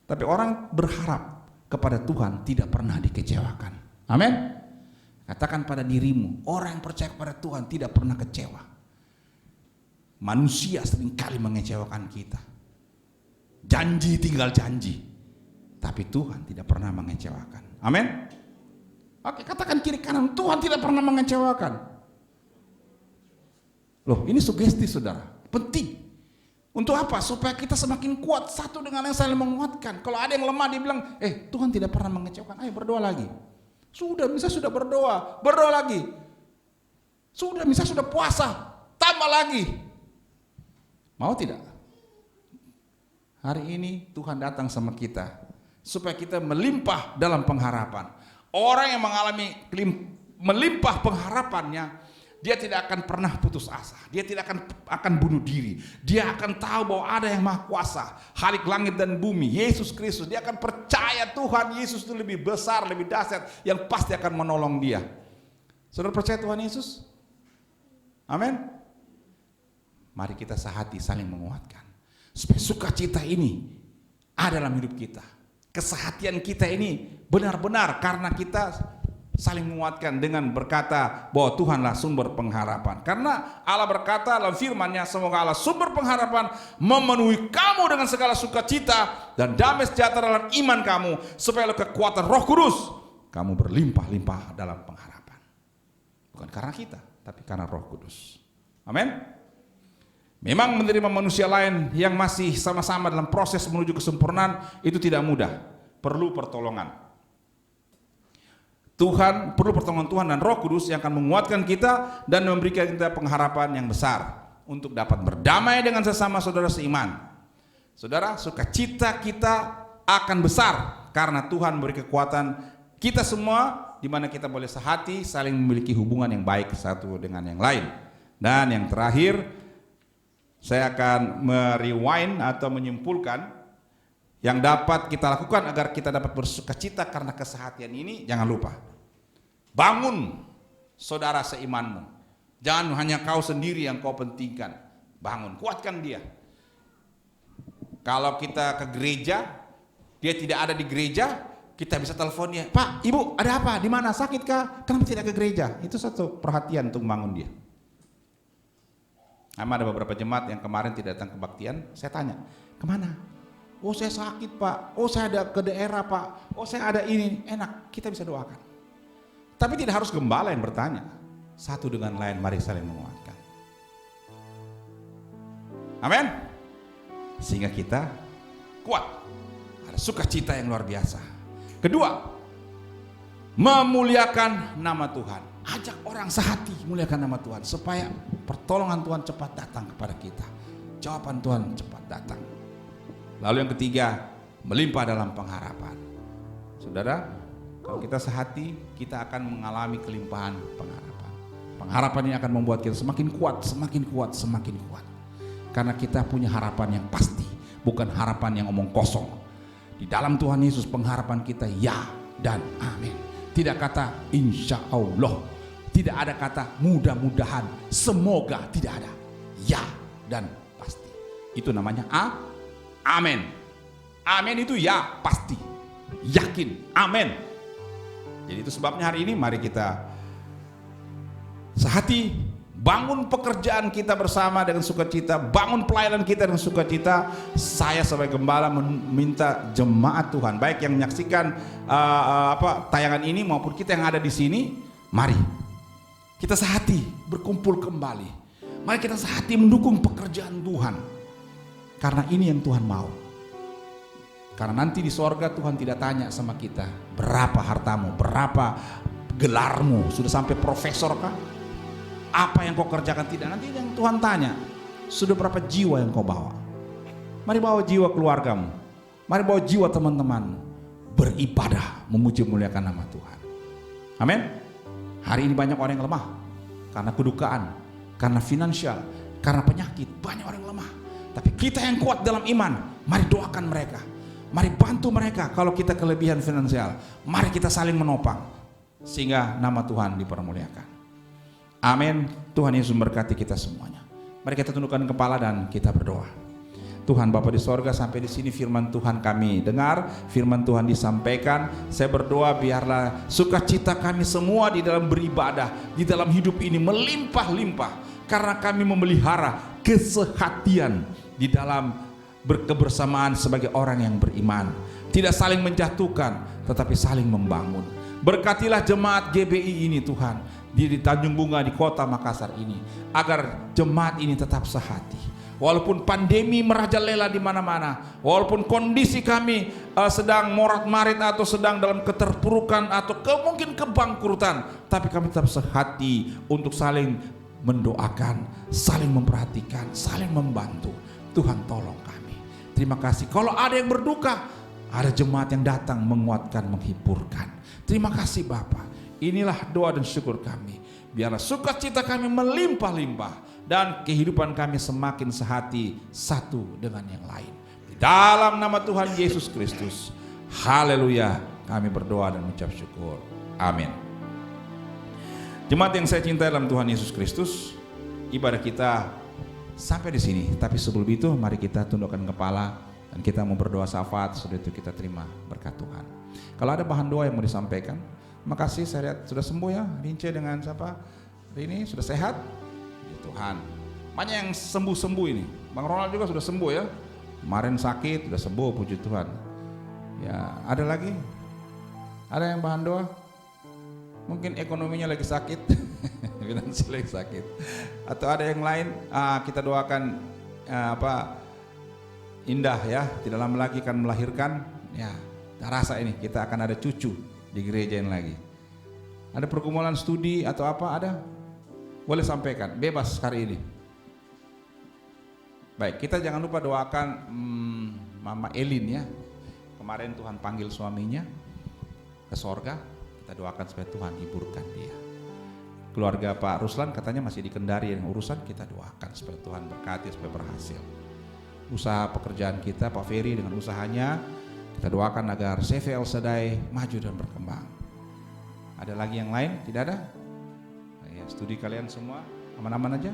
Tapi orang berharap kepada Tuhan tidak pernah dikecewakan. Amin. Katakan pada dirimu, orang yang percaya kepada Tuhan tidak pernah kecewa. Manusia seringkali mengecewakan kita. Janji tinggal janji, tapi Tuhan tidak pernah mengecewakan. Amin. Oke, katakan kiri kanan, Tuhan tidak pernah mengecewakan. Loh, ini sugesti saudara, penting. Untuk apa? Supaya kita semakin kuat satu dengan yang saling menguatkan. Kalau ada yang lemah dia bilang, Tuhan tidak pernah mengecewakan. Ayo berdoa lagi. Sudah, misalnya sudah berdoa lagi. Sudah, misalnya sudah puasa, tambah lagi. Mau tidak? Hari ini Tuhan datang sama kita supaya kita melimpah dalam pengharapan. Orang yang mengalami melimpah pengharapannya, dia tidak akan pernah putus asa. Dia tidak akan bunuh diri. Dia akan tahu bahwa ada yang Maha Kuasa, Khalik langit dan bumi, Yesus Kristus. Dia akan percaya Tuhan Yesus itu lebih besar, lebih dahsyat, yang pasti akan menolong dia. Saudara percaya Tuhan Yesus? Amin. Mari kita sehati saling menguatkan, supaya sukacita ini ada dalam hidup kita. Kesehatian kita ini benar-benar karena kita saling menguatkan dengan berkata bahwa Tuhanlah sumber pengharapan. Karena Allah berkata dalam firman-Nya, semoga Allah sumber pengharapan memenuhi kamu dengan segala sukacita dan damai sejahtera dalam iman kamu, supaya oleh kekuatan Roh Kudus kamu berlimpah-limpah dalam pengharapan. Bukan karena kita, tapi karena Roh Kudus. Amin. Memang menerima manusia lain yang masih sama-sama dalam proses menuju kesempurnaan itu tidak mudah, perlu pertolongan. Tuhan, perlu pertolongan Tuhan dan Roh Kudus yang akan menguatkan kita dan memberikan kita pengharapan yang besar untuk dapat berdamai dengan sesama saudara seiman. Saudara, sukacita kita akan besar karena Tuhan memberi kekuatan kita semua, di mana kita boleh sehati, saling memiliki hubungan yang baik satu dengan yang lain. Dan yang terakhir, saya akan merewind atau menyimpulkan yang dapat kita lakukan agar kita dapat bersukacita karena kesehatian ini. Jangan lupa, bangun saudara seimanmu. Jangan hanya kau sendiri yang kau pentingkan. Bangun, kuatkan dia. Kalau kita ke gereja, dia tidak ada di gereja, kita bisa telepon dia, Pak, Ibu, ada apa? Di mana? Sakit kah? Kenapa tidak ke gereja? Itu satu perhatian untuk bangun dia. Ada beberapa jemaat yang kemarin tidak datang kebaktian. Saya tanya, kemana? Oh, saya sakit, Pak. Oh, saya ada ke daerah, Pak. Oh, saya ada ini. Enak, kita bisa doakan. Tapi tidak harus gembala yang bertanya. Satu dengan lain mari saling menguatkan. Amin. Sehingga kita kuat. Ada sukacita yang luar biasa. Kedua, memuliakan nama Tuhan. Ajak orang sehati muliakan nama Tuhan, supaya pertolongan Tuhan cepat datang kepada kita. Jawaban Tuhan cepat datang. Lalu yang ketiga, melimpah dalam pengharapan. Saudara, kalau kita sehati, kita akan mengalami kelimpahan pengharapan. Pengharapan ini akan membuat kita semakin kuat, semakin kuat, semakin kuat. Karena kita punya harapan yang pasti, bukan harapan yang omong kosong. Di dalam Tuhan Yesus pengharapan kita ya dan amin. Tidak kata insya Allah, tidak ada kata mudah-mudahan, semoga, tidak ada. Ya dan pasti. Itu namanya amin. Amin itu ya, pasti, yakin, amin. Jadi itu sebabnya hari ini mari kita sehati, bangun pekerjaan kita bersama dengan sukacita, bangun pelayanan kita dengan sukacita. Saya sebagai gembala meminta jemaat Tuhan, baik yang menyaksikan tayangan ini maupun kita yang ada di sini, mari kita sehati berkumpul kembali. Mari kita sehati mendukung pekerjaan Tuhan, karena ini yang Tuhan mau. Karena nanti di sorga Tuhan tidak tanya sama kita, berapa hartamu, berapa gelarmu, sudah sampai profesor kah? Apa yang kau kerjakan? Tidak. Nanti yang Tuhan tanya, sudah berapa jiwa yang kau bawa? Mari bawa jiwa keluargamu, mari bawa jiwa teman-teman, beribadah, memuji muliakan nama Tuhan. Amin. Hari ini banyak orang yang lemah karena kedukaan, karena finansial, karena penyakit. Banyak orang yang lemah. Tapi kita yang kuat dalam iman, mari doakan mereka. Mari bantu mereka. Kalau kita kelebihan finansial, mari kita saling menopang sehingga nama Tuhan dipermuliakan. Amin. Tuhan Yesus memberkati kita semuanya. Mari kita tundukkan kepala dan kita berdoa. Tuhan Bapa di sorga, sampai di sini firman Tuhan kami dengar, firman Tuhan disampaikan. Saya berdoa biarlah sukacita kami semua di dalam beribadah, di dalam hidup ini melimpah-limpah, karena kami memelihara kesehatian di dalam berkebersamaan sebagai orang yang beriman. Tidak saling menjatuhkan, tetapi saling membangun. Berkatilah jemaat GBI ini Tuhan, di Tanjung Bunga, di kota Makassar ini, agar jemaat ini tetap sehati. Walaupun pandemi merajalela di mana-mana, walaupun kondisi kami sedang morat-marit atau sedang dalam keterpurukan atau mungkin kebangkrutan, tapi kami tetap sehati untuk saling mendoakan, saling memperhatikan, saling membantu. Tuhan tolong kami. Terima kasih. Kalau ada yang berduka, ada jemaat yang datang menguatkan, menghiburkan. Terima kasih Bapa. Inilah doa dan syukur kami. Biarlah sukacita kami melimpah-limpah dan kehidupan kami semakin sehati satu dengan yang lain. Di dalam nama Tuhan Yesus Kristus. Haleluya. Kami berdoa dan mengucap syukur. Amin. Jemaat yang saya cintai dalam Tuhan Yesus Kristus, ibadah kita sampai di sini. Tapi sebelum itu mari kita tundukkan kepala dan kita mau berdoa syafaat. Sudah itu kita terima berkat Tuhan. Kalau ada bahan doa yang mau disampaikan, makasih. Saya lihat sudah sembuh ya. Rince dengan siapa? Ini sudah sehat. Ya Tuhan. Banyak yang sembuh-sembuh ini. Bang Ronald juga sudah sembuh ya. Kemarin sakit sudah sembuh, puji Tuhan. Ya, ada lagi? Ada yang bahan doa? Mungkin ekonominya lagi sakit. Finansial lagi sakit. Atau ada yang lain? Kita doakan Indah ya. Tidak lama lagi akan melahirkan. Ya, kita rasa ini kita akan ada cucu di gereja yang lagi. Ada pergumulan studi atau apa ada? Boleh sampaikan, bebas hari ini. Baik, kita jangan lupa doakan Mama Elin ya. Kemarin Tuhan panggil suaminya ke sorga. Kita doakan supaya Tuhan hiburkan dia. Keluarga Pak Ruslan katanya masih di Kendari yang urusan, kita doakan supaya Tuhan berkati supaya berhasil. Usaha pekerjaan kita, Pak Ferry dengan usahanya, kita doakan agar CV El Shaddai maju dan berkembang. Ada lagi yang lain? Tidak ada? Ya, studi kalian semua aman-aman aja?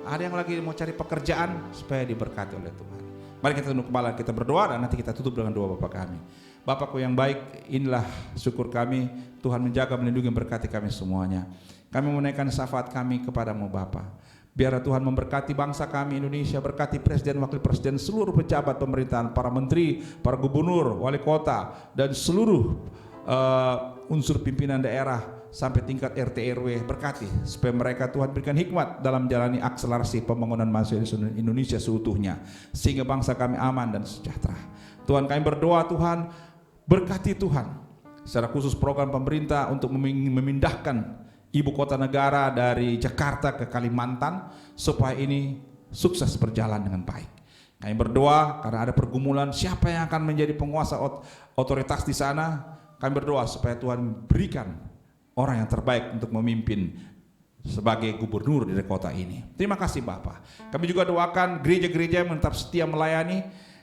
Ada yang lagi mau cari pekerjaan supaya diberkati oleh Tuhan. Mari kita tunduk kepala, kita berdoa dan nanti kita tutup dengan doa Bapa kami. Bapakku yang baik, inilah syukur kami. Tuhan menjaga, melindungi, memberkati kami semuanya. Kami menaikkan syafaat kami kepadamu Bapa. Biar Tuhan memberkati bangsa kami Indonesia, berkati presiden, wakil presiden, seluruh pejabat pemerintahan, para menteri, para gubernur, wali kota, dan seluruh unsur pimpinan daerah sampai tingkat RT RW. Berkati supaya mereka Tuhan berikan hikmat dalam menjalani akselerasi pembangunan bangsa Indonesia seutuhnya, sehingga bangsa kami aman dan sejahtera. Tuhan, kami berdoa Tuhan, berkati Tuhan secara khusus program pemerintah untuk memindahkan ibu kota negara dari Jakarta ke Kalimantan supaya ini sukses berjalan dengan baik. Kami berdoa karena ada pergumulan siapa yang akan menjadi penguasa otoritas di sana. Kami berdoa supaya Tuhan berikan orang yang terbaik untuk memimpin sebagai gubernur di kota ini. Terima kasih Bapak. Kami juga doakan gereja-gereja yang tetap setia melayani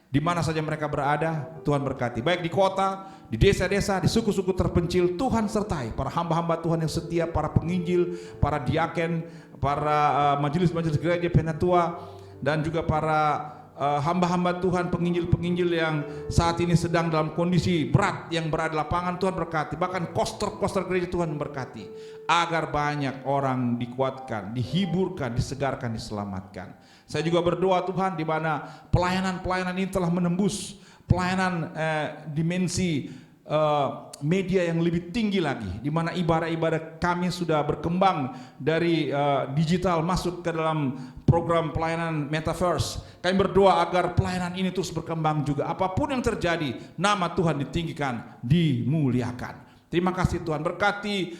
di mana saja mereka berada. Tuhan berkati, baik di kota, di desa-desa, di suku-suku terpencil. Tuhan sertai para hamba-hamba Tuhan yang setia, para penginjil, para diaken, para majelis-majelis gereja penatua, dan juga para hamba-hamba Tuhan, penginjil-penginjil yang saat ini sedang dalam kondisi berat yang berada di lapangan. Tuhan berkati, bahkan koster-koster gereja Tuhan memberkati, agar banyak orang dikuatkan, dihiburkan, disegarkan, diselamatkan. Saya juga berdoa Tuhan, di mana pelayanan-pelayanan ini telah menembus pelayanan dimensi media yang lebih tinggi lagi, di mana ibadah-ibadah kami sudah berkembang dari digital masuk ke dalam program pelayanan metaverse. Kami berdoa agar pelayanan ini terus berkembang juga. Apapun yang terjadi, nama Tuhan ditinggikan, dimuliakan. Terima kasih Tuhan, berkati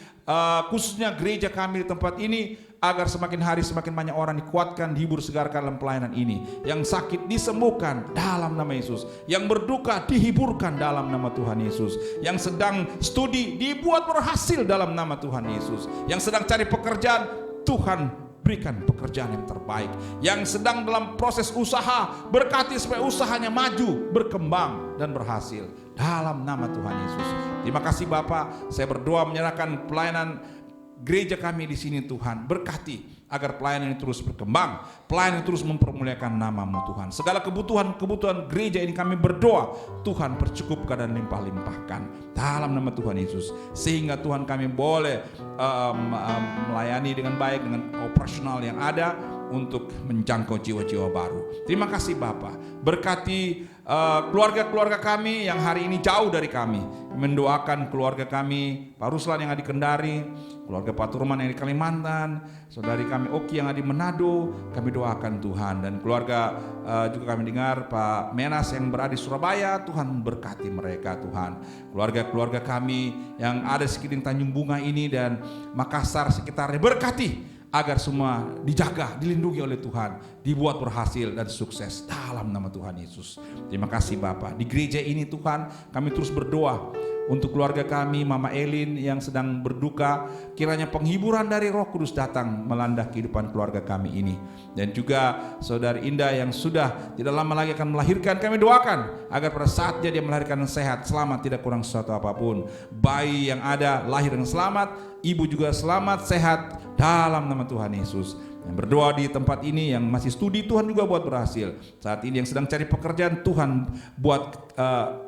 khususnya gereja kami di tempat ini, agar semakin hari semakin banyak orang dikuatkan, dihibur, segarkan dalam pelayanan ini. Yang sakit disembuhkan dalam nama Yesus, yang berduka dihiburkan dalam nama Tuhan Yesus, yang sedang studi dibuat berhasil dalam nama Tuhan Yesus, yang sedang cari pekerjaan Tuhan berikan pekerjaan yang terbaik. Yang sedang dalam proses usaha, berkati supaya usahanya maju, berkembang, dan berhasil. Dalam nama Tuhan Yesus. Terima kasih Bapak, saya berdoa menyerahkan pelayanan gereja kami di sini Tuhan. Berkati agar pelayanan ini terus berkembang, pelayanan ini terus mempermuliakan nama-Mu Tuhan. Segala kebutuhan gereja ini kami berdoa, Tuhan percukupkan dan limpah-limpahkan dalam nama Tuhan Yesus. Sehingga Tuhan kami boleh melayani dengan baik, dengan operasional yang ada untuk menjangkau jiwa-jiwa baru. Terima kasih Bapa. Berkati keluarga-keluarga kami yang hari ini jauh dari kami. Mendoakan keluarga kami, Pak Ruslan yang ada di Kendari, keluarga Pak Turman yang di Kalimantan, saudari kami Oki yang ada di Manado, kami doakan Tuhan. Dan keluarga juga kami dengar Pak Menas yang berada di Surabaya, Tuhan berkati mereka Tuhan. Keluarga-keluarga kami yang ada di sekeliling Tanjung Bunga ini dan Makassar sekitarnya, berkati agar semua dijaga, dilindungi oleh Tuhan, dibuat berhasil dan sukses dalam nama Tuhan Yesus. Terima kasih Bapak. Di gereja ini Tuhan, kami terus berdoa untuk keluarga kami, Mama Elin yang sedang berduka. Kiranya penghiburan dari Roh Kudus datang melanda kehidupan keluarga kami ini. Dan juga Saudari Indah yang sudah tidak lama lagi akan melahirkan, kami doakan agar pada saatnya dia melahirkan sehat, selamat, tidak kurang sesuatu apapun. Bayi yang ada lahir dengan selamat, ibu juga selamat, sehat dalam nama Tuhan Yesus. Yang berdoa di tempat ini, yang masih studi, Tuhan juga buat berhasil. Saat ini yang sedang cari pekerjaan, Tuhan buat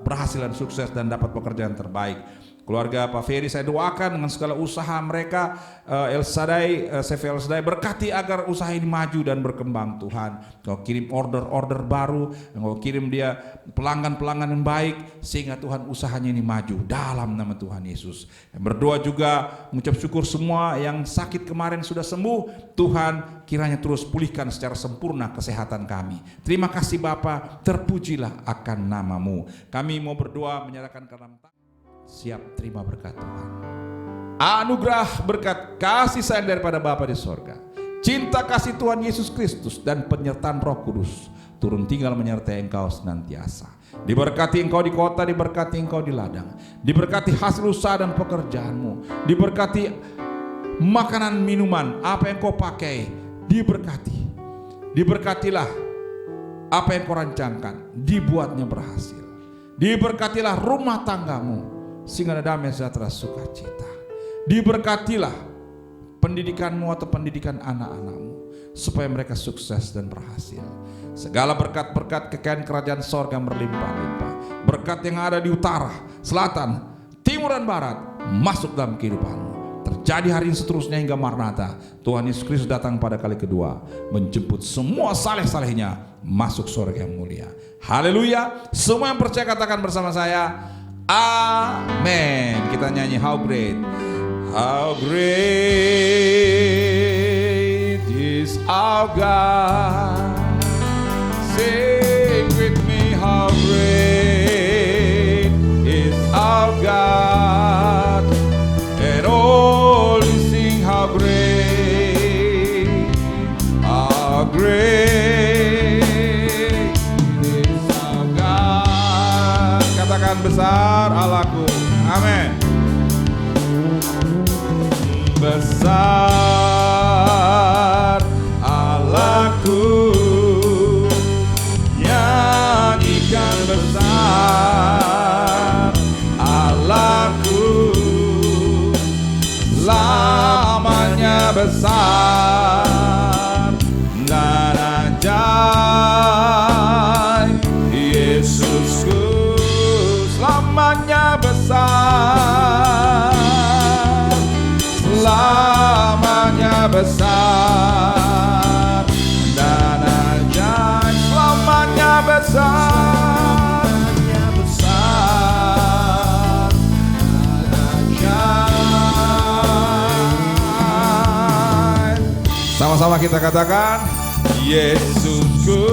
berhasil dan sukses dan dapat pekerjaan terbaik. Keluarga Pak Ferry saya doakan dengan segala usaha mereka, El Shaddai, CV El Shaddai berkati agar usaha ini maju dan berkembang Tuhan. Kau kirim order-order baru, Kau kirim dia pelanggan-pelanggan yang baik, sehingga Tuhan usahanya ini maju dalam nama Tuhan Yesus. Yang berdoa juga mengucap syukur semua yang sakit kemarin sudah sembuh, Tuhan kiranya terus pulihkan secara sempurna kesehatan kami. Terima kasih Bapa, terpujilah akan nama-Mu. Kami mau berdoa menyerahkan ke dalam siap terima berkat Tuhan. Anugerah berkat kasih sayang daripada Bapa di sorga, cinta kasih Tuhan Yesus Kristus dan penyertaan Roh Kudus turun tinggal menyertai engkau senantiasa. Diberkati engkau di kota, diberkati engkau di ladang, diberkati hasil usaha dan pekerjaanmu, diberkati makanan minuman apa yang kau pakai, diberkatilah apa yang kau rancangkan, dibuatnya berhasil. Diberkatilah rumah tanggamu sehingga ada damai sejahtera sukacita. Diberkatilah pendidikanmu atau pendidikan anak-anakmu supaya mereka sukses dan berhasil. Segala berkat-berkat kekayaan kerajaan sorga berlimpah-limpah, berkat yang ada di utara, selatan, timur dan barat masuk dalam kehidupanmu. Terjadi hari ini seterusnya hingga Maranatha. Tuhan Yesus Kristus datang pada kali kedua, menjemput semua saleh-salehnya masuk surga yang mulia. Haleluya. Semua yang percaya katakan bersama saya, amin. Kita nyanyi How Great, How great is our God. Sing with me, how great is our God. And all we sing, how great is our God. Katakan besar Allahku, amin. Besar Allahku, nyanyikan besar Allahku, lamanya besar dan ajaib. Yesusku selamanya besar, selamanya besar dan ajaib. Selamanya besar, selamanya besar dan ajaib. Sama-sama kita katakan, Yesusku.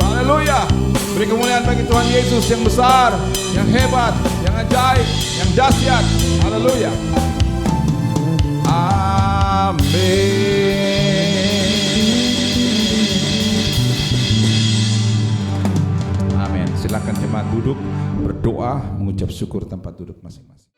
Haleluya. Beri kemuliaan bagi Tuhan Yesus yang besar, yang hebat, yang ajaib, yang dahsyat. Haleluya. Amin. Amin. Silakan jemaat duduk, berdoa, mengucap syukur tempat duduk masing-masing.